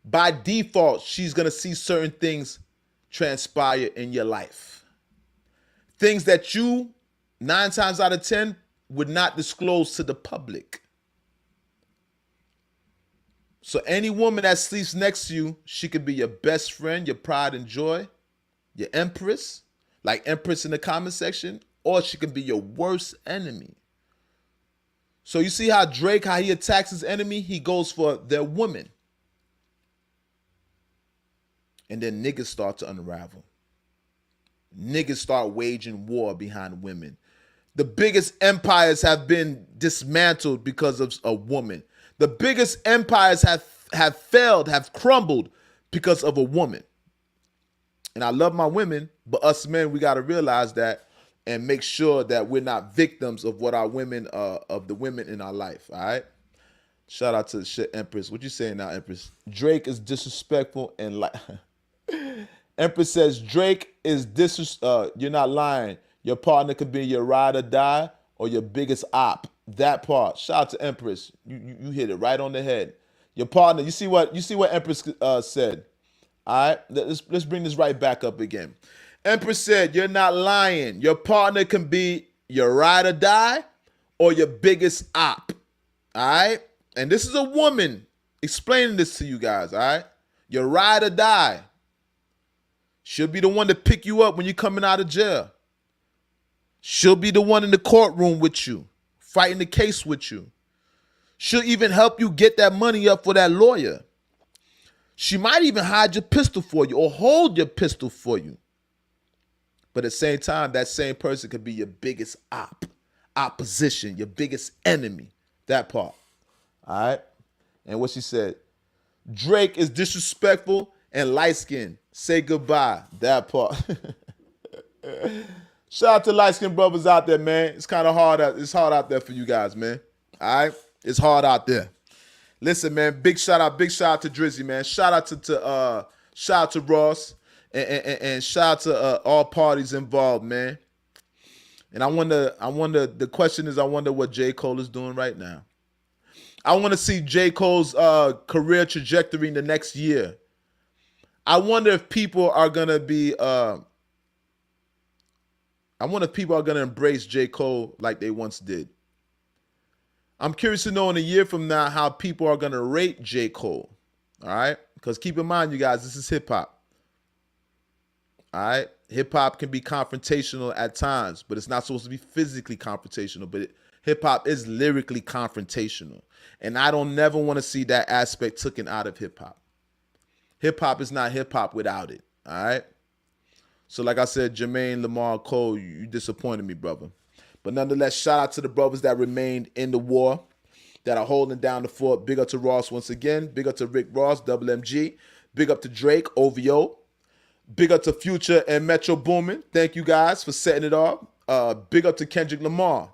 by default, she's going to see certain things transpire in your life. Things that you, 9 times out of 10, would not disclose to the public. So any woman that sleeps next to you, she could be your best friend, your pride and joy, your empress, like empress in the comment section, or she could be your worst enemy. So you see how Drake, how he attacks his enemy? He goes for their woman. And then niggas start to unravel. Niggas start waging war behind women. The biggest empires have been dismantled because of a woman. The biggest empires have failed, have crumbled because of a woman. And I love my women, but us men, we got to realize that and make sure that we're not victims of what our women, of the women in our life, all right? Shout out to the shit Empress. What you saying now, Empress? Drake is disrespectful and like... Empress says, Drake is you're not lying. Your partner could be your ride or die or your biggest op. That part. Shout out to Empress. You hit it right on the head. Your partner, you see what Empress said. All right, let's bring this right back up again. Empress said, you're not lying. Your partner can be your ride or die or your biggest op. All right? And this is a woman explaining this to you guys, all right? Your ride or die. She'll be the one to pick you up when you're coming out of jail. She'll be the one in the courtroom with you, fighting the case with you. She'll even help you get that money up for that lawyer. She might even hide your pistol for you or hold your pistol for you. But at the same time, that same person could be your biggest opposition, your biggest enemy. That part. All right? And what she said, Drake is disrespectful and light-skinned. Say goodbye. That part. Shout out to light-skinned brothers out there, man. It's kind of hard. It's hard out there for you guys, man. All right? It's hard out there. Listen, man, big shout out to Drizzy, man. Shout out to Ross and shout out to all parties involved, man. And I wonder, the question is, I wonder what J. Cole is doing right now. I want to see J. Cole's career trajectory in the next year. I wonder if people are gonna be embrace J. Cole like they once did. I'm curious to know in a year from now how people are gonna rate J. Cole. All right? Because keep in mind, you guys, this is hip hop. All right? Hip hop can be confrontational at times, but it's not supposed to be physically confrontational. But hip hop is lyrically confrontational. And I don't never want to see that aspect taken out of hip hop. Hip hop is not hip hop without it. All right? So like I said, Jermaine Lamar Cole, you disappointed me, brother. But nonetheless, shout out to the brothers that remained in the war, that are holding down the fort. Big up to Ross once again. Big up to Rick Ross, Double MG. Big up to Drake, OVO. Big up to Future and Metro Boomin. Thank you guys for setting it off. Big up to Kendrick Lamar.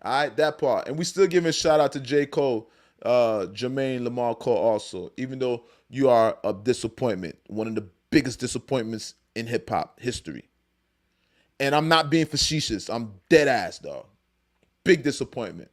All right, that part. And we still giving a shout out to J. Cole, Jermaine Lamar Cole also, even though you are a disappointment, one of the biggest disappointments in hip-hop history. And I'm not being facetious. I'm dead ass, dog. Big disappointment.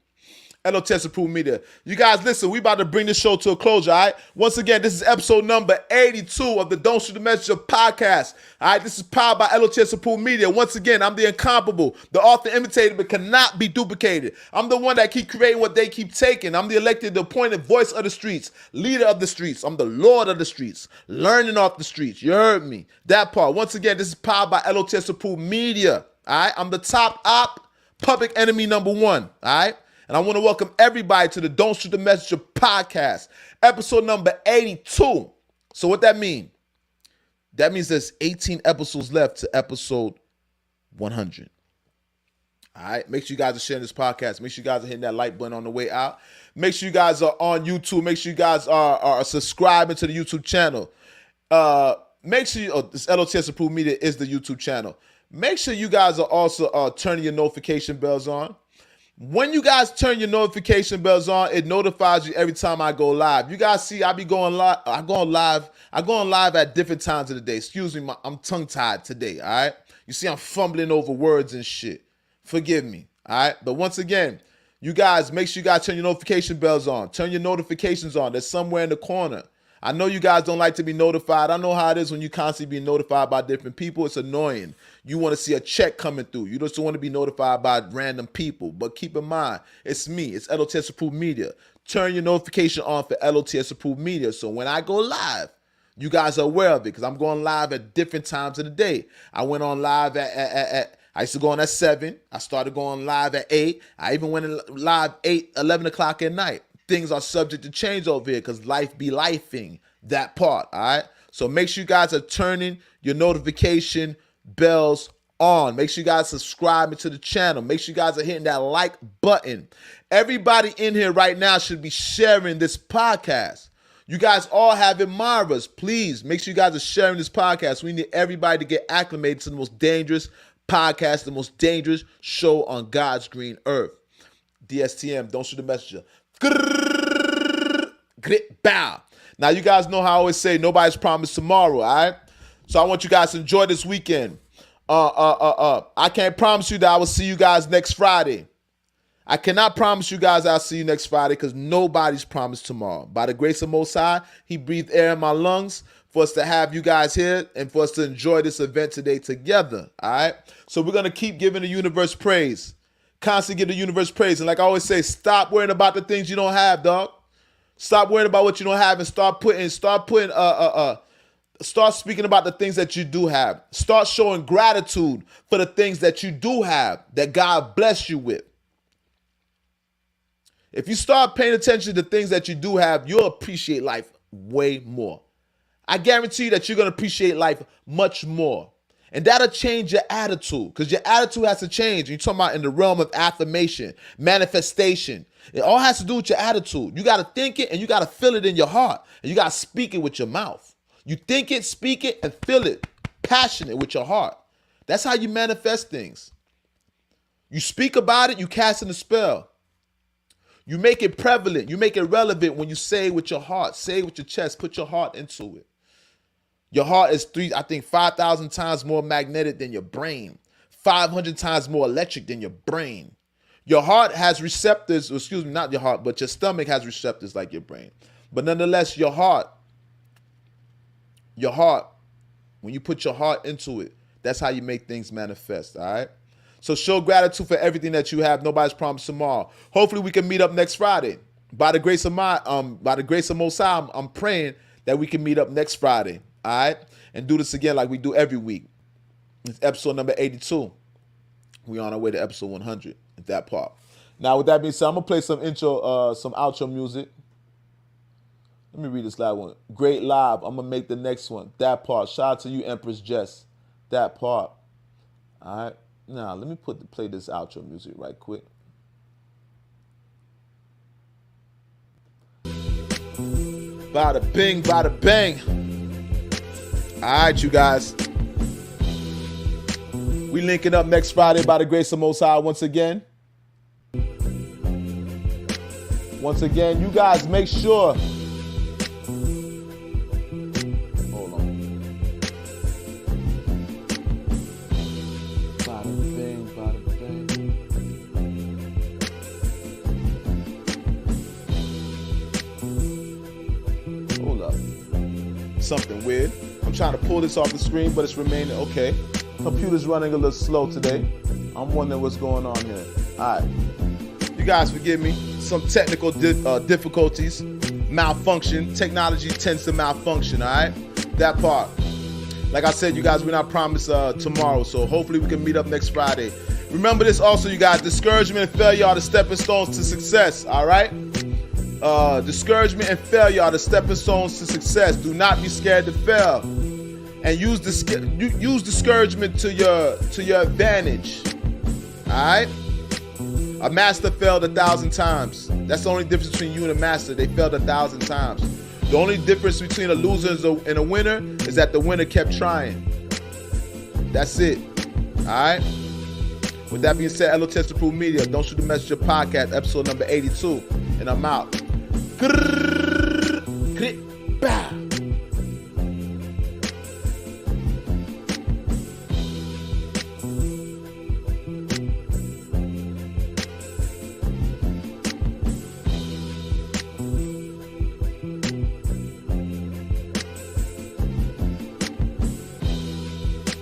L.O.T.S Approved Media. You guys, listen, we about to bring this show to a closure, all right? Once again, this is episode number 82 of the Don't Shoot the Messenger podcast. All right, this is powered by L.O.T.S Approved Media. Once again, I'm the incomparable, the author imitated but cannot be duplicated. I'm the one that keep creating what they keep taking. I'm the elected, the appointed voice of the streets, leader of the streets. I'm the Lord of the streets, learning off the streets. You heard me. That part. Once again, this is powered by L.O.T.S Approved Media. All right, I'm the top op, public enemy number one. All right. And I want to welcome everybody to the Don't Shoot the Messenger podcast, episode number 82. So what that mean? That means there's 18 episodes left to episode 100. All right. Make sure you guys are sharing this podcast. Make sure you guys are hitting that like button on the way out. Make sure you guys are on YouTube. Make sure you guys are subscribing to the YouTube channel. Make sure this L.O.T.S Approved Media is the YouTube channel. Make sure you guys are also turning your notification bells on. When you guys turn your notification bells on, it notifies you every time I go live. You guys see, I be going live. I go on live at different times of the day. Excuse me, I'm tongue-tied today, all right? You see, I'm fumbling over words and shit. Forgive me, all right? But once again, you guys, make sure you guys turn your notification bells on. Turn your notifications on. They're somewhere in the corner. I know you guys don't like to be notified. I know how it is when you constantly being notified by different people. It's annoying. You want to see a check coming through. You just want to be notified by random people. But keep in mind, it's me. It's L.O.T.S Approved Media. Turn your notification on for L.O.T.S Approved Media. So when I go live, you guys are aware of it because I'm going live at different times of the day. I went on live I used to go on at 7. I started going live at 8. I even went live 11 o'clock at night. Things are subject to change over here because life be lifing, that part, all right? So make sure you guys are turning your notification bells on. Make sure you guys subscribe to the channel. Make sure you guys are hitting that like button. Everybody in here right now should be sharing this podcast. You guys all have admirers. Please make sure you guys are sharing this podcast. We need everybody to get acclimated to the most dangerous podcast, the most dangerous show on God's green earth. DSTM, Don't Shoot the Messenger. Bow. Now, you guys know how I always say nobody's promised tomorrow, all right? So I want you guys to enjoy this weekend. I can't promise you that I will see you guys next Friday. I cannot promise you guys I'll see you next Friday because nobody's promised tomorrow. By the grace of Most High, He breathed air in my lungs for us to have you guys here and for us to enjoy this event today together, all right? So we're going to keep giving the universe praise. Constantly give the universe praise. And like I always say, stop worrying about the things you don't have, dog. Stop worrying about what you don't have and start speaking about the things that you do have. Start showing gratitude for the things that you do have, that God bless you with. If you start paying attention to the things that you do have, you'll appreciate life way more. I guarantee you that you're going to appreciate life much more. And that'll change your attitude because your attitude has to change. You're talking about in the realm of affirmation, manifestation. It all has to do with your attitude. You got to think it and you got to feel it in your heart. And you got to speak it with your mouth. You think it, speak it, and feel it passionate with your heart. That's how you manifest things. You speak about it, you cast in a spell. You make it prevalent. You make it relevant when you say it with your heart. Say it with your chest. Put your heart into it. Your heart is 5,000 times more magnetic than your brain. 500 times more electric than your brain. Your heart has receptors, excuse me, not your heart, but your stomach has receptors like your brain. But nonetheless, your heart, when you put your heart into it, that's how you make things manifest, all right? So show gratitude for everything that you have. Nobody's promised tomorrow. Hopefully we can meet up next Friday. By the grace of Most High, I'm praying that we can meet up next Friday. All right, and do this again like we do every week. It's episode number 82. We're on our way to episode 100 at that part. Now, with that being said, I'm gonna play some outro music. Let me read this last one. Great live. I'm gonna make the next one. That part. Shout out to you, Empress Jess. That part. All right. Now, let me play this outro music right quick. Bada bing, bada bang. All right, you guys. We linking up next Friday by the grace of Most High once again. Once again, you guys make sure. Hold on. Bada bing, bada bing. something weird. I'm trying to pull this off the screen, but it's remaining okay. Computer's running a little slow today. I'm wondering what's going on here. All right. You guys forgive me. Some technical difficulties, malfunction. Technology tends to malfunction, all right? That part. Like I said, you guys, we're not promised tomorrow, so hopefully we can meet up next Friday. Remember this also, you guys. Discouragement and failure are the stepping stones to success, all right? Discouragement and failure are the stepping stones to success. Do not be scared to fail. And use discouragement to your advantage. Alright? A master failed 1,000 times. That's the only difference between you and a master. They failed 1,000 times. The only difference between a loser and a winner is that the winner kept trying. That's it. Alright? With that being said, L.O.T.S Approved Media, Don't Shoot the Messenger Podcast, episode number 82. And I'm out.